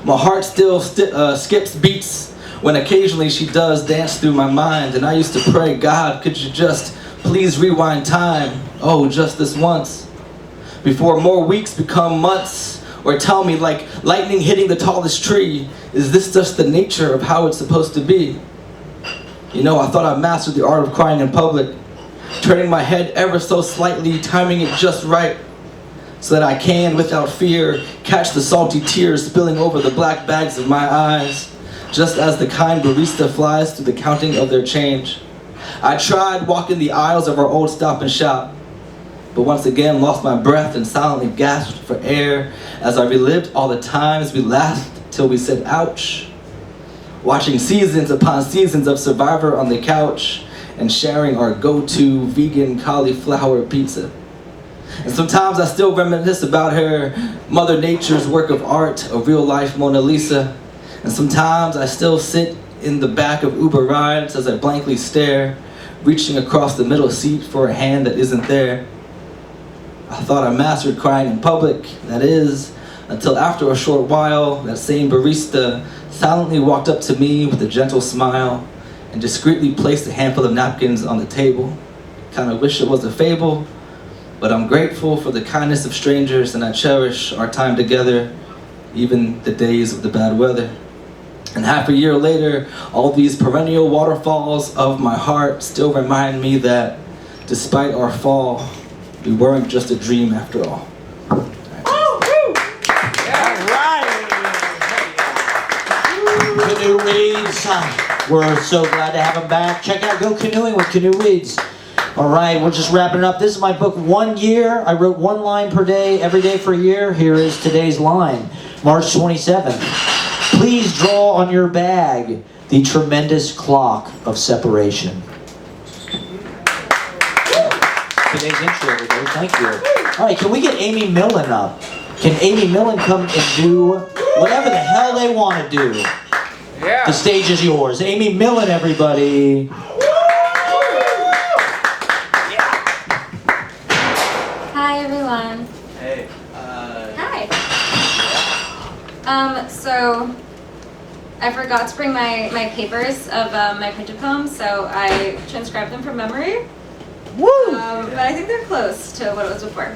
My heart still skips beats when occasionally she does dance through my mind, and I used to pray, God, could you just please rewind time, oh, just this once, before more weeks become months, or tell me like lightning hitting the tallest tree, is this just the nature of how it's supposed to be? You know, I thought I mastered the art of crying in public, turning my head ever so slightly, timing it just right, so that I can, without fear, catch the salty tears spilling over the black bags of my eyes, just as the kind barista flies through the counting of their change. I tried walking the aisles of our old Stop and Shop, but once again lost my breath and silently gasped for air as I relived all the times we laughed till we said ouch, watching seasons upon seasons of Survivor on the couch and sharing our go-to vegan cauliflower pizza. And sometimes I still reminisce about her, Mother Nature's work of art, a real-life Mona Lisa. And sometimes I still sit in the back of Uber rides as I blankly stare, reaching across the middle seat for a hand that isn't there. I thought I mastered crying in public, that is, until after a short while, that same barista silently walked up to me with a gentle smile and discreetly placed a handful of napkins on the table. Kinda wish it was a fable, but I'm grateful for the kindness of strangers, and I cherish our time together, even the days of the bad weather. And half a year later, all these perennial waterfalls of my heart still remind me that despite our fall, we weren't just a dream after all.
Canoe Reads. We're so glad to have him back. Check out Go Canoeing with Canoe Reads. All right, we're just wrapping it up. This is my book, 1 year. I wrote 1 line per day, every day for a year. Here is today's line, March 27th. Please draw on your bag the tremendous clock of separation. Today's intro, everybody. Thank you. All right, can we get Amy Millen up? Can Amy Millen come and do whatever the hell they want to do?
Yeah.
The stage is yours. Amy Millen, everybody.
Hi, everyone.
Hey.
Hi. So I forgot to bring my papers of my printed poems, so I transcribed them from memory.
Woo!
But I think they're close to what it was before.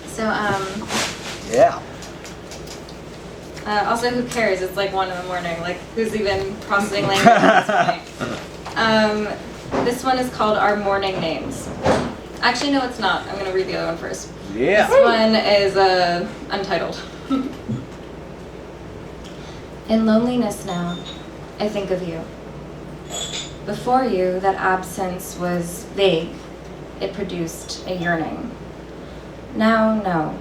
So,
Yeah.
also, who cares? It's like 1 a.m. Like, who's even processing language at this point? This one is called Our Morning Names. Actually, no, it's not. I'm going to read the other one first.
Yeah.
This one is untitled. In loneliness now, I think of you. Before you, that absence was vague. It produced a yearning. Now, no.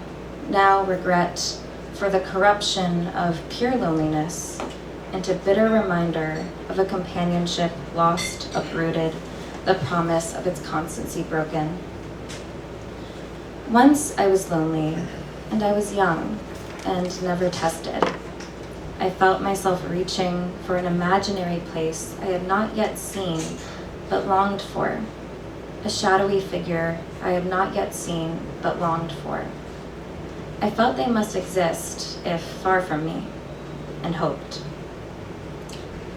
Now, regret for the corruption of pure loneliness into bitter reminder of a companionship lost, uprooted, the promise of its constancy broken. Once I was lonely, and I was young and never tested. I felt myself reaching for an imaginary place I had not yet seen, but longed for. A shadowy figure I had not yet seen, but longed for. I felt they must exist, if far from me, and hoped.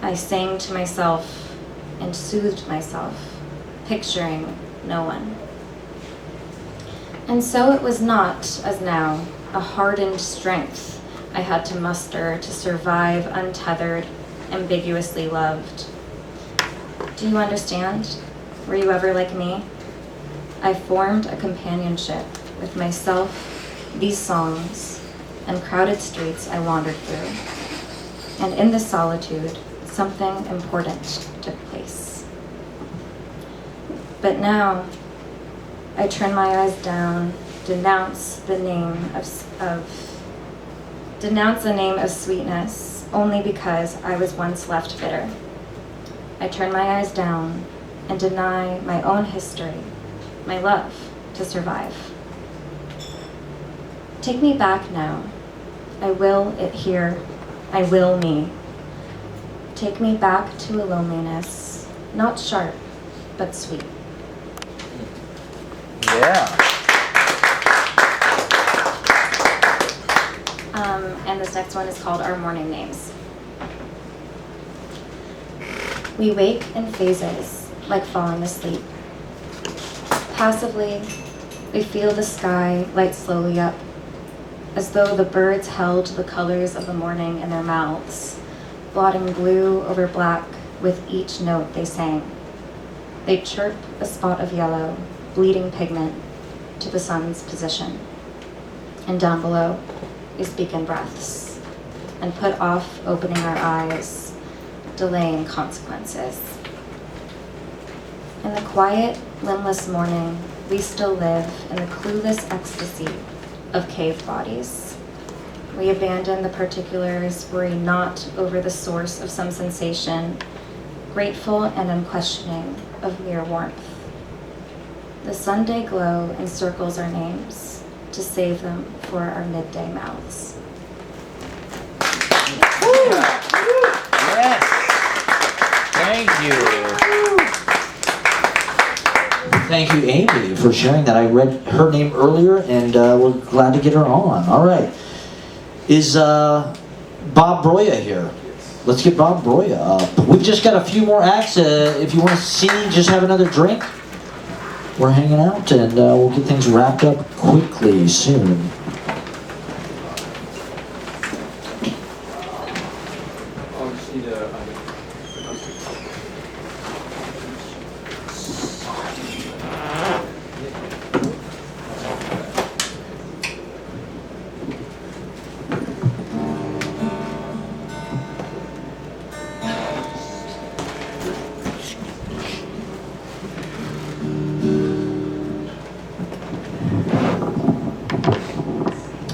I sang to myself and soothed myself, picturing no one. And so it was not, as now, a hardened strength I had to muster to survive untethered, ambiguously loved. Do you understand? Were you ever like me? I formed a companionship with myself, these songs, and crowded streets I wandered through. And in this solitude, something important took place. But now, I turn my eyes down, denounce the name of sweetness, only because I was once left bitter. I turn my eyes down and deny my own history, my love to survive. Take me back now. I will it here. I will me. Take me back to a loneliness, not sharp, but sweet.
Yeah.
And this next one is called Our Morning Names. We wake in phases, like falling asleep. Passively, we feel the sky light slowly up, as though the birds held the colors of the morning in their mouths, blotting blue over black with each note they sang. They chirp a spot of yellow, bleeding pigment, to the sun's position. And down below, we speak in breaths, and put off opening our eyes, delaying consequences. In the quiet, limbless morning, we still live in the clueless ecstasy of cave bodies. We abandon the particulars, worry not over the source of some sensation, grateful and unquestioning of mere warmth. The Sunday glow encircles our names to save them for our midday mouths.
Yes. Thank you.
Thank you, Amy, for sharing that. I read her name earlier, and we're glad to get her on. All right. Is Bob Broya here? Let's get Bob Broya up. We've just got a few more acts. If you want to see, just have another drink. We're hanging out, and we'll get things wrapped up quickly soon.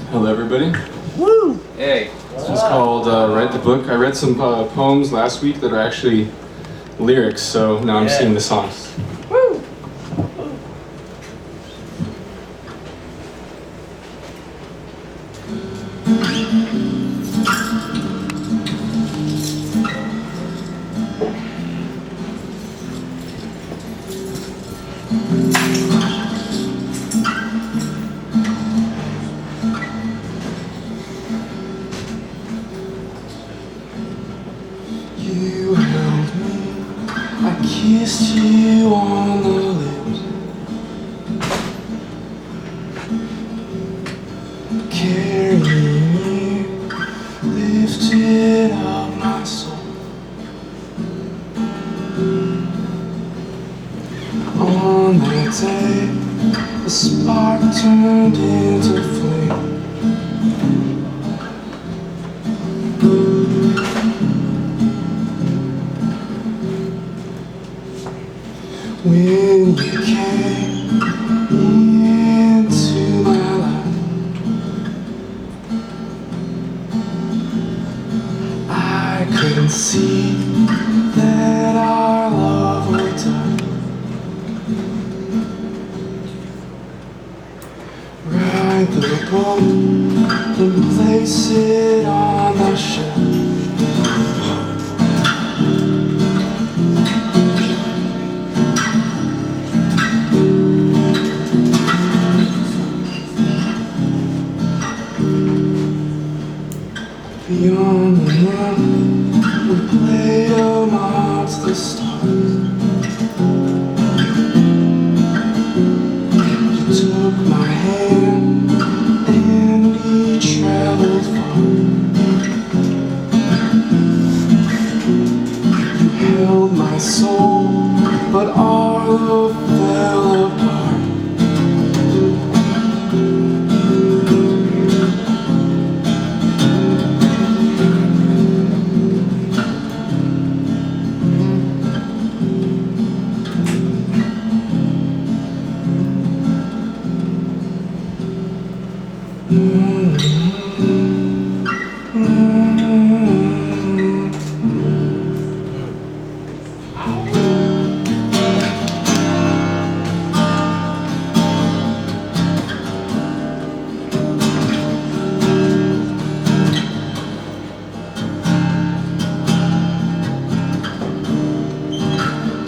Hello, everybody. Woo! Hey. This is called Write the Book. I read some poems last week that are actually lyrics, so now I'm singing the songs.
Woo!
You held me, I kissed you on the lips, carrying you, lifted up my soul. On that day, the spark turned into flame. When you came into my life, I couldn't see that our love would die. Write the book and place it on the shelf. stars. You took my hand and we traveled far. You held my soul, but our love fell apart.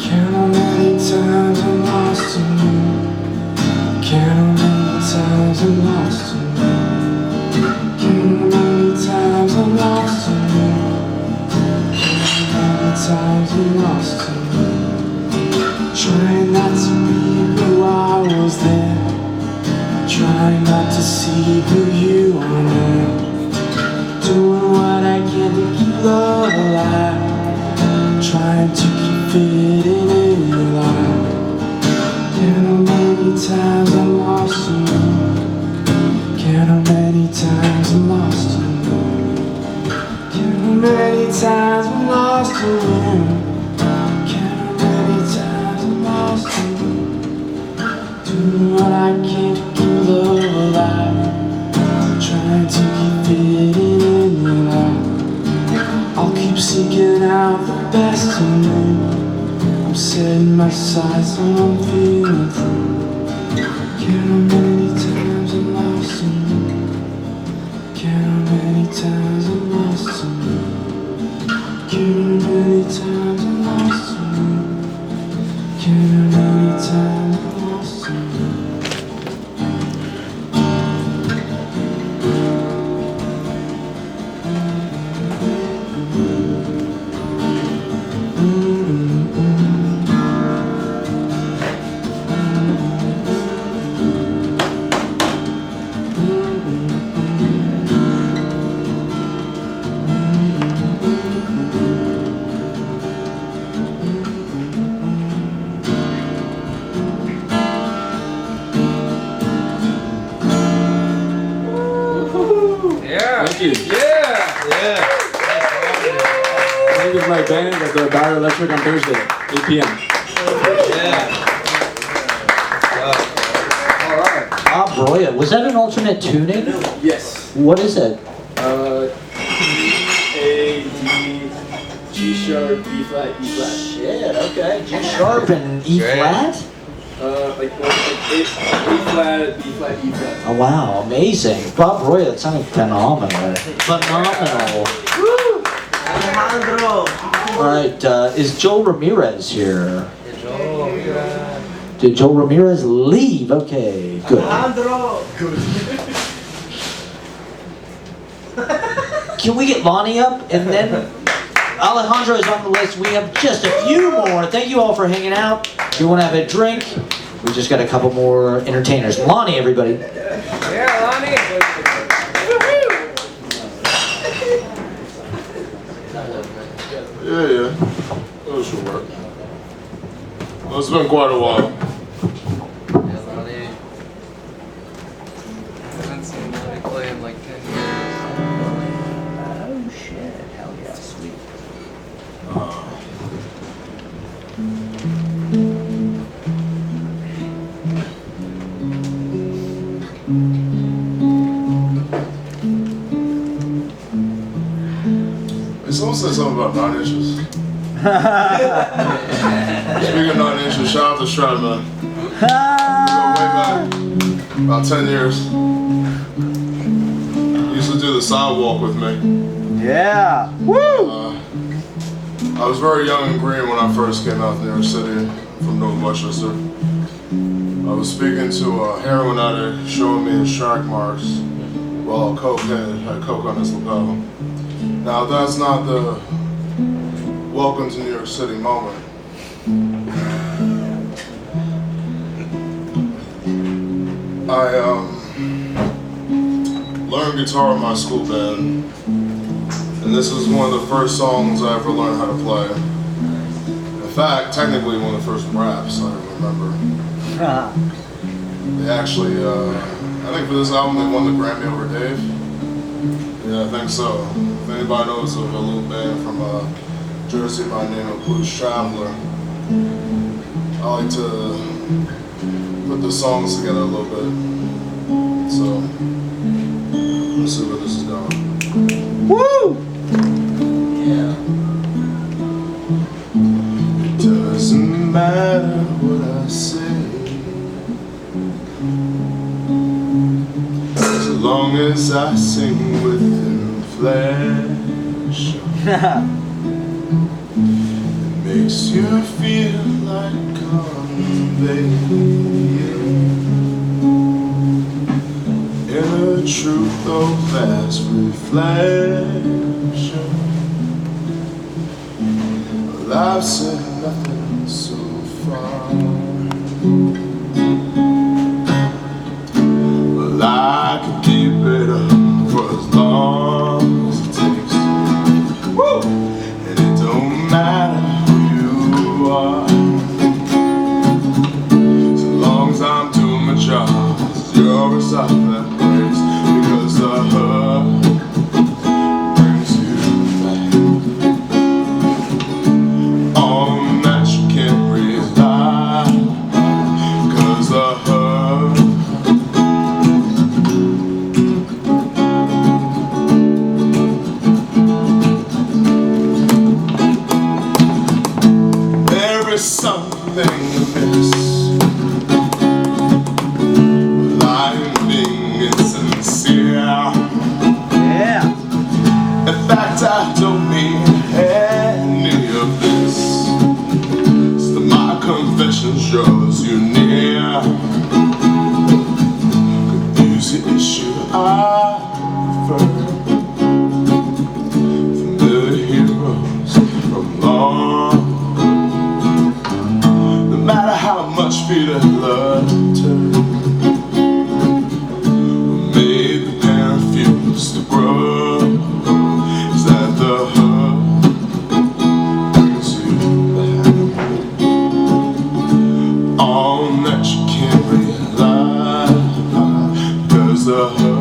Count how many times I'm lost in you. Count how many times I'm lost in you. Count how many times I'm lost in you. Count how many times I'm lost in you. Trying not to be who I was then. Trying not to see who you are now. Doing what I can to keep love alive. Trying to keep fitting in your life. Count how many times I'm lost in you. Count how many times I'm lost in you. Count how many times I'm lost in you. Count how many times I'm lost in you. Doing what I can to keep love alive. Trying to keep fitting in your life. I'll keep seeking out the best in you. I'm setting my sights on feeling through. Count how many times I'm lost in you. Count how many times I'm lost in you. Count how many times I'm lost in you. Count how many times I'm lost in you.
Thank you. Yeah. Thank you to my band at the Bar Electric on Thursday, 8 p.m.
Bob Broya, was that an alternate tuning?
Yes.
What is it?
A, D, G sharp, B flat, E flat.
Shit, okay. G sharp and E flat?
Like A flat, B flat, E flat.
Oh wow, amazing. Bob Broya, that sounded phenomenal. Phenomenal. Woo! Alejandro! Alright, is Joel Ramirez here? Did Joel Ramirez leave? Okay, good.
Alejandro!
Can we get Lonnie up? And then Alejandro is on the list. We have just a few more. Thank you all for hanging out. If you want to have a drink, we just got a couple more entertainers. Lonnie, everybody.
Yeah, Lonnie.
Yeah. That should work. Well, it's been quite a while.
Haven't seen Lonnie play in like 10 years.
Oh shit, hell yeah, sweet.
Someone said something about 9 inches. Speaking of 9 inches, shout out to Stratman. We go way back, about 10 years. He used to do the sidewalk with me.
Yeah. Woo!
I was very young and green when I first came out to New York City from North Westchester. I was speaking to a heroin addict, showing me his track marks while coke had coke on his lapel. Now that's not the welcome to New York City moment. I learned guitar in my school band, and this is one of the first songs I ever learned how to play. In fact, technically one of the first raps I remember. They actually, I think for this album they won the Grammy over Dave. Yeah, I think so. If anybody knows of a little band from Jersey by the name of Blues Traveler, I like to put the songs together a little bit. So, let's see where this is going.
Woo!
Yeah. It doesn't matter what I say, as long as I sing with inflection. It makes you feel like conveying inner truth of vast reflection. Well, I've said nothing so far. Well, I could keep it up for as long as it takes. Woo! And it don't matter who you are, so long as I'm doing my job. You're a side that breaks, because the hurt brings you back. On that you can't rely, because the hurt. There is something amiss.
Yeah.
In fact, I don't mean any of this. So my confession draws you near. Confuse the issue I prefer. Familiar heroes from long. No matter how much Peter loved her, to grow, is that the hurt brings you back. On that you can't rely, because the hurt.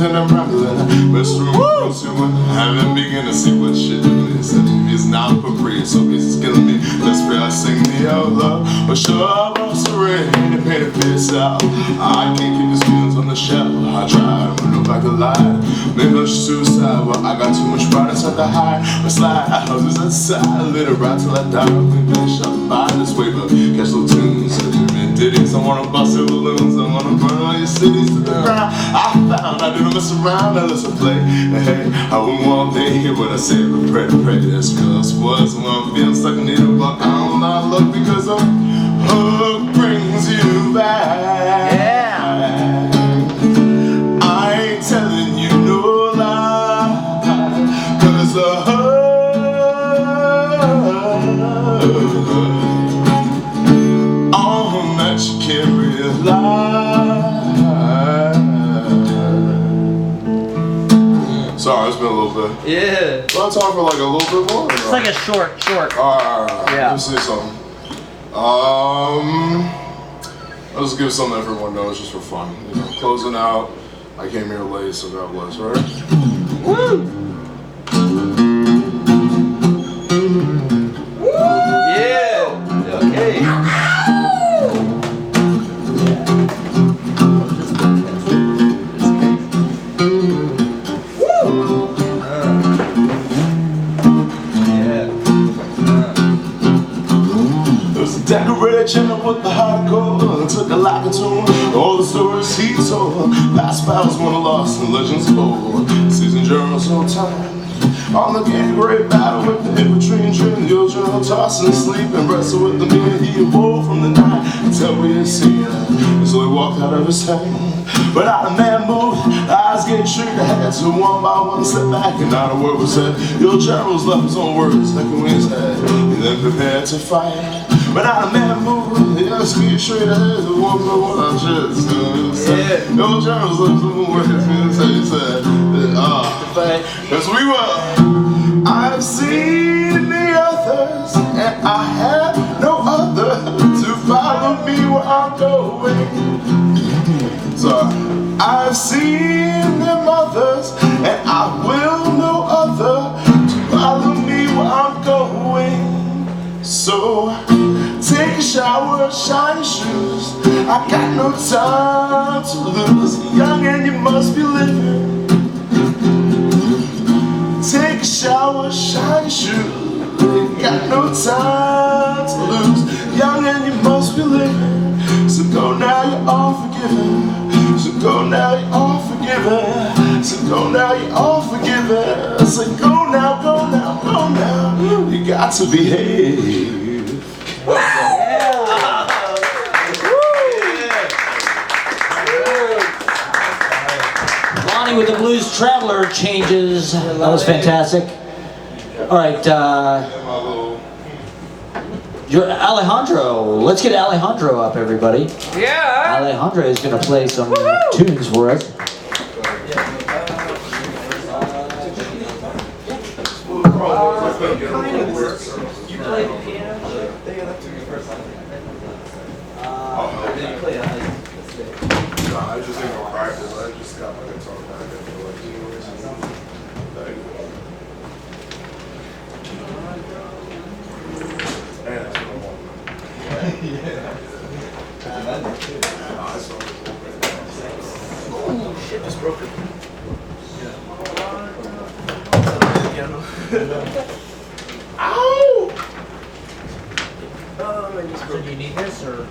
And I'm rambling, restroom pursuing, haven't begun to see what shit is. And it's not for free, so it's killing me. That's where I sing the out love, or show up on serene and paint a face out. I can't keep these feelings on the shelf. I try to move back to life. Maybe I'm suicide, well I got too much pride inside to hide. I slide houses outside, I let it ride till I die. We finish up by this way, but catch little tunes and ditties. I wanna bust your balloons, I wanna burn all your cities to the ground. I found I didn't mess around, I listen play. Hey, I wouldn't want to hear what I say, but pray to pray. That's real, that's what's when I'm feeling stuck in need of luck. I don't not look because a hook brings you back.
Yeah.
I ain't telling you no lie, cause a hook on that you can't realize. Sorry, it's been a little bit.
Yeah.
Do I talk for like a little bit more?
It's like a short.
Alright,
Yeah.
let me say something. I'll just give something everyone knows just for fun. You know, closing out. I came here late, so God bless, right?
Woo! Yeah. Okay.
Decorated channel with the hardcore, took a lock and tune. All the stories stories he told, past battles won and lost and legends told. Season journals no time. On the gate, great battle with the infantry and train, the old general tossing, sleep and wrestle with the meaning he awoke from the night until we had seen him. So he walked out of his home. But not a man moved, eyes getting straight ahead. So one by one step back and not a word was said. The old general's left his own words echoing in his head. He then prepared to fight. But not a man moved, he just get straight ahead. So one by one I just said. The old general's left his own words echoing in his head. He said, because we were. I've seen the others, and I have no other to follow me where I'm going. So I've seen them others, and I will no other to follow me where I'm going. So take a shower, shine your shoes. I got no time to lose. Young and you must be living. Take a shower, shine your shoes. You got no time to lose. Young and you must be living. So go now, you're all forgiven. So go now, you're all forgiven. So go now, you're all forgiven. So go now, go now, go now. You got to behave.
With the Blues Traveler changes. That was fantastic. All right, you're Alejandro. Let's get Alejandro up, everybody.
Yeah.
Alejandro is going to play some tunes for us.
You play the piano? They got up to me first.
I just ain't gonna practice. I just got my guitar back. I feel like anyways. And that's what I want.
Oh shit, just broke it.
Ow!
So do you need this or?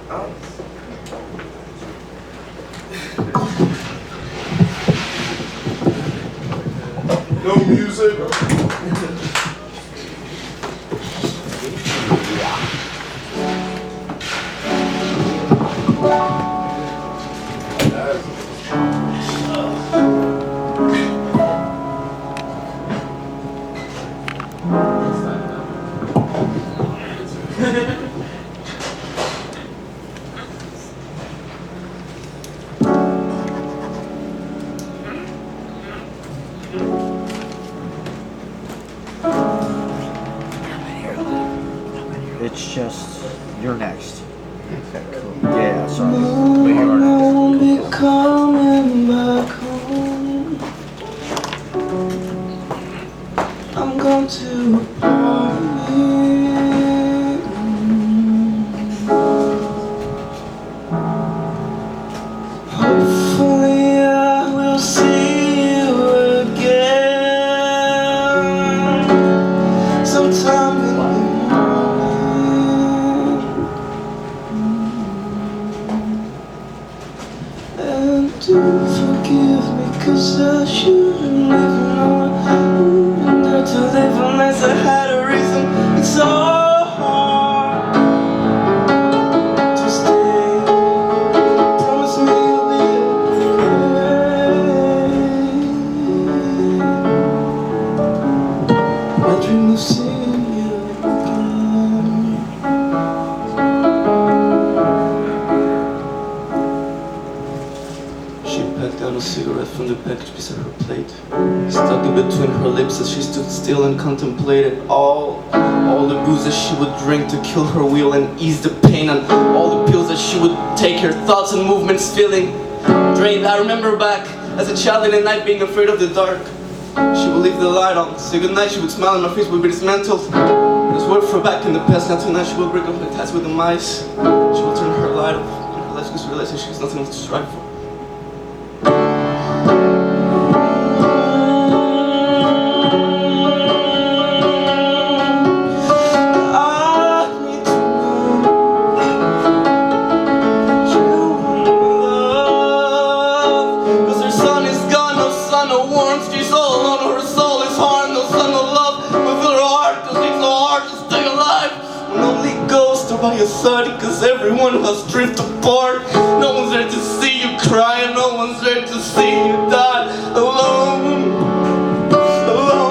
No music.
It's just, you're next.
Okay, cool.
Yeah, sorry. But you are next.
Be coming back home. I'm going to hopefully I will see you again sometime in the and do forgive me, 'cause I shouldn't live on. And there to live unless I had a reason. It's so hard to stay. Promise me you'll be okay. I dream of seeing you again. She packed out a cigarette from the package beside her plate, stuck it between her lips as she stood still and contemplated all the booze that she would drink to kill her will and ease the pain, and all the pills that she would take, her thoughts and movements feeling drained. I remember back as a child in the night being afraid of the dark. She would leave the light on, say goodnight, she would smile and her face would be dismantled. This word for back in the past, now tonight she will break up her ties with the mice. She will turn her light off and her life just realize that she has nothing else to strive for.
by your side, cause everyone has drifted apart. No one's there to see you cry, and no one's there to see you die. Alone, alone.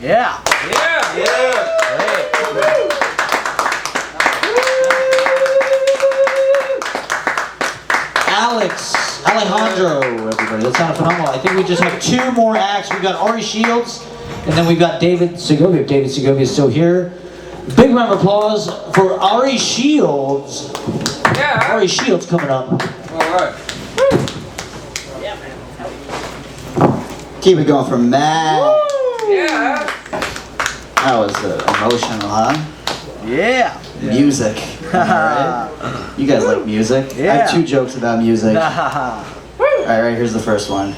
Yeah.
Alejandro, everybody. That sounded phenomenal. I think we just have two more acts. We've got Ari Shields, and then we've got David Segovia. David Segovia is still here. Big round of applause for Ari Shields.
Yeah.
Ari Shields coming up.
All right.
Keep it going for Matt.
Yeah.
That was emotional, huh? Yeah. Music. Alright. You guys like music? I have two jokes about music. Alright, here's the first one.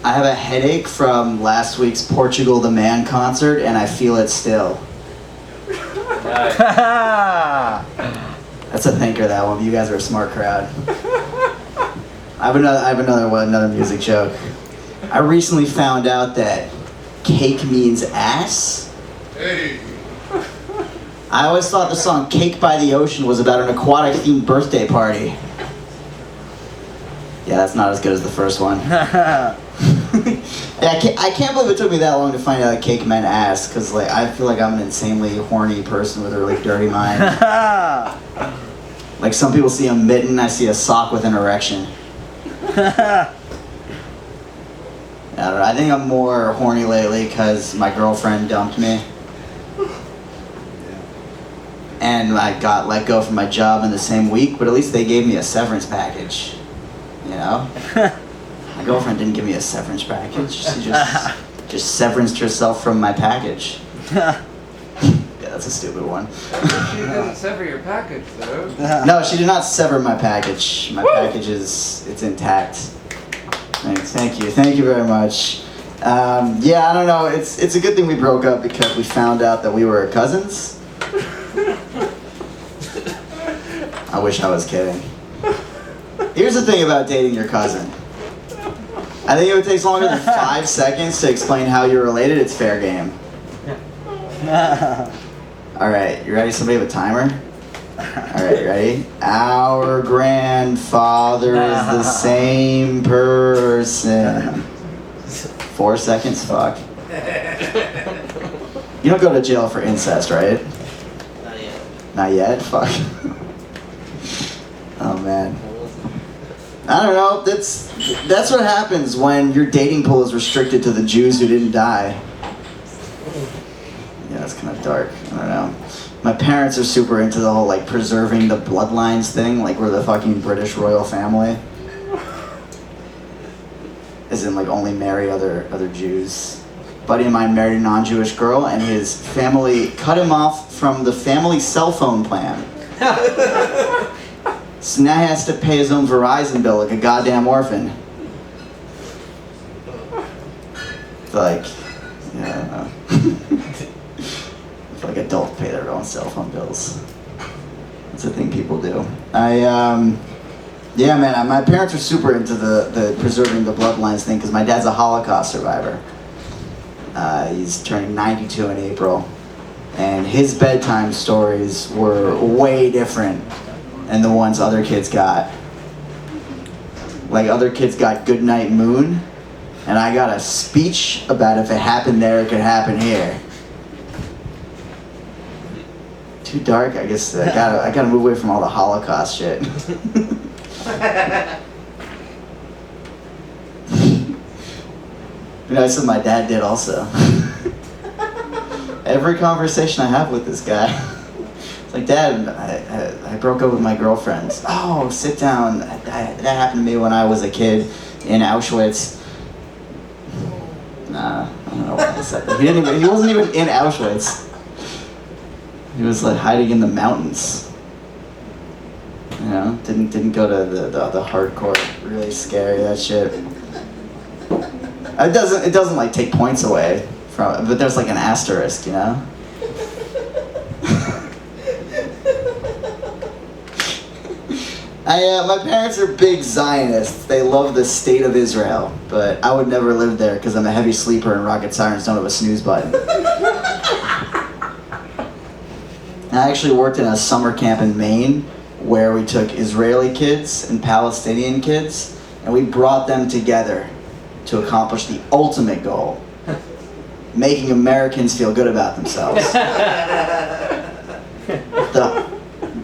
I have a headache from last week's Portugal the Man concert, and I feel it still. That's a thinker, that one. You guys are a smart crowd. I have another music joke. I recently found out that cake means ass.
Hey.
I always thought the song Cake by the Ocean was about an aquatic themed birthday party. Yeah, that's not as good as the first one. Yeah, I can't believe it took me that long to find out that cake meant ass, because like, I feel like I'm an insanely horny person with a really dirty mind. Like some people see a mitten, I see a sock with an erection. I don't know, I think I'm more horny lately because my girlfriend dumped me. And I got let go from my job in the same week, but at least they gave me a severance package. You know? My girlfriend didn't give me a severance package. She just severanced herself from my package. Yeah, that's a stupid one.
She didn't sever your package, though.
No, she did not sever my package. My package it's intact. Thank you very much. Yeah, I don't know. It's a good thing we broke up because we found out that we were cousins. I wish I was kidding. Here's the thing about dating your cousin. I think if it takes longer than 5 seconds to explain how you're related, it's fair game. All right, you ready? Somebody have a timer? All right, you ready? Our grandfather is the same person. 4 seconds, fuck. You don't go to jail for incest, right?
Not yet.
Not yet? Fuck. Oh man. I don't know. That's what happens when your dating pool is restricted to the Jews who didn't die. Yeah, that's kind of dark. I don't know. My parents are super into the whole like preserving the bloodlines thing, like we're the fucking British royal family. As in like only marry other Jews. A buddy of mine married a non-Jewish girl and his family cut him off from the family cell phone plan. So now he has to pay his own Verizon bill like a goddamn orphan. Like, yeah, I don't know. I feel like adults pay their own cell phone bills. That's a thing people do. Yeah, man, my parents are super into the preserving the bloodlines thing because my dad's a Holocaust survivor. He's turning 92 in April. And his bedtime stories were way different than the ones other kids got. Like, other kids got Goodnight Moon, and I got a speech about if it happened there, it could happen here. Too dark? I guess I gotta move away from all the Holocaust shit. You know, that's what my dad did also. Every conversation I have with this guy, it's like, Dad, I broke up with my girlfriend. Oh, sit down. That happened to me when I was a kid in Auschwitz. Nah, I don't know why I said that. He wasn't even in Auschwitz. He was like hiding in the mountains. You know, didn't go to the hardcore, really scary that shit. It doesn't like take points away from it, but there's like an asterisk, you know? My parents are big Zionists. They love the state of Israel, but I would never live there because I'm a heavy sleeper and rocket sirens don't have a snooze button. I actually worked in a summer camp in Maine where we took Israeli kids and Palestinian kids and we brought them together to accomplish the ultimate goal, making Americans feel good about themselves.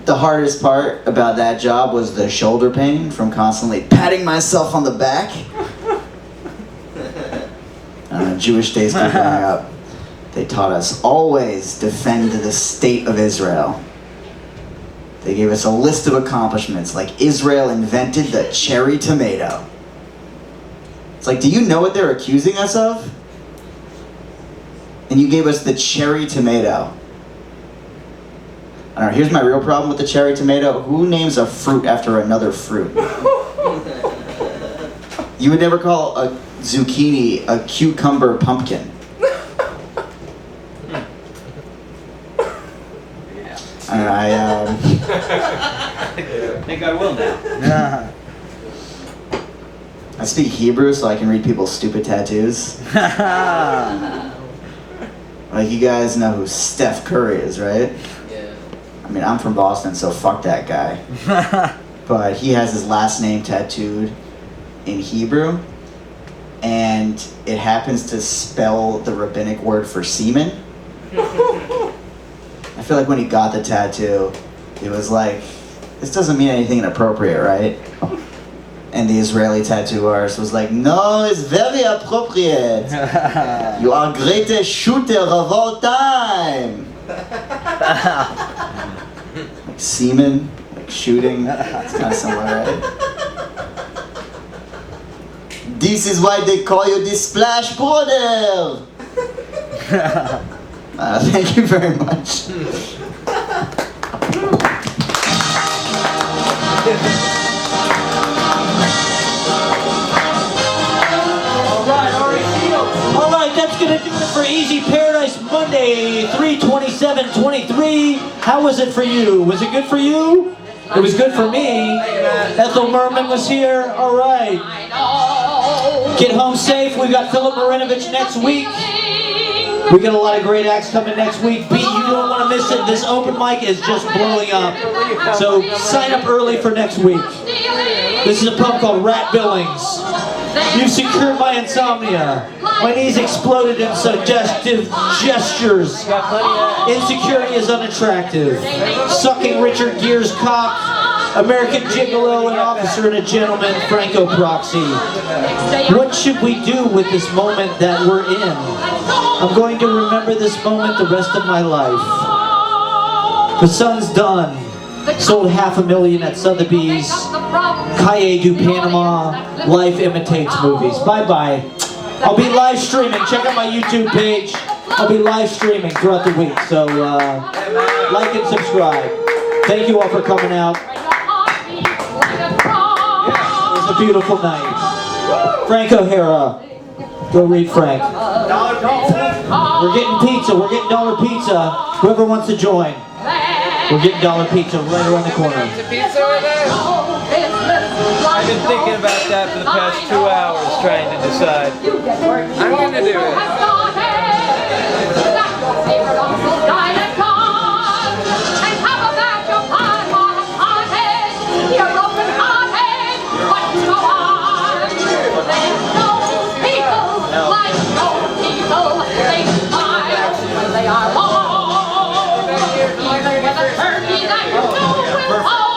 The hardest part about that job was the shoulder pain from constantly patting myself on the back. Jewish days keep growing up. They taught us always defend the state of Israel. They gave us a list of accomplishments, like Israel invented the cherry tomato. It's like, do you know what they're accusing us of? And you gave us the cherry tomato. I don't know, here's my real problem with the cherry tomato. Who names a fruit after another fruit? You would never call a zucchini a cucumber pumpkin. I
think I will now.
I speak Hebrew so I can read people's stupid tattoos. Like, you guys know who Steph Curry is, right?
Yeah.
I mean, I'm from Boston, so fuck that guy. But he has his last name tattooed in Hebrew, and it happens to spell the rabbinic word for semen. I feel like when he got the tattoo, he was like, this doesn't mean anything inappropriate, right? And the Israeli tattoo artist was like, no, it's very appropriate. You are greatest shooter of all time. Like semen, like shooting, it's kind of similar, right? This is why they call you the Splash Brother. Thank you very much.
gonna do it for Easy Paradise Monday, 3/27/23. How was it for you? Was it good for you? It was good for me. Ethel Merman was here. All right. Get home safe. We've got Philip Marinovich next week. We got a lot of great acts coming next week. B, you don't want to miss it. This open mic is just blowing up. So sign up early for next week. This is a pub called Rat Billings. You've secured my insomnia. My knees exploded in suggestive gestures. Insecurity is unattractive. Sucking Richard Gere's cock. American Gigolo, an officer and a gentleman, Franco Proxy. What should we do with this moment that we're in? I'm going to remember this moment the rest of my life. The Sun's done. Sold 500,000 at Sotheby's. Calle du Panama. Life imitates movies. Bye-bye. I'll be live streaming. Check out my YouTube page. I'll be live streaming throughout the week. So like and subscribe. Thank you all for coming out. It was a beautiful night. Frank O'Hara. Go read Frank. We're getting pizza. We're getting dollar pizza. Whoever wants to join. We're getting dollar pizza right around the corner.
I've been thinking about that for the past 2 hours, trying to decide. I'm gonna do it.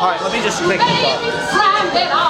All right, let me just make this up.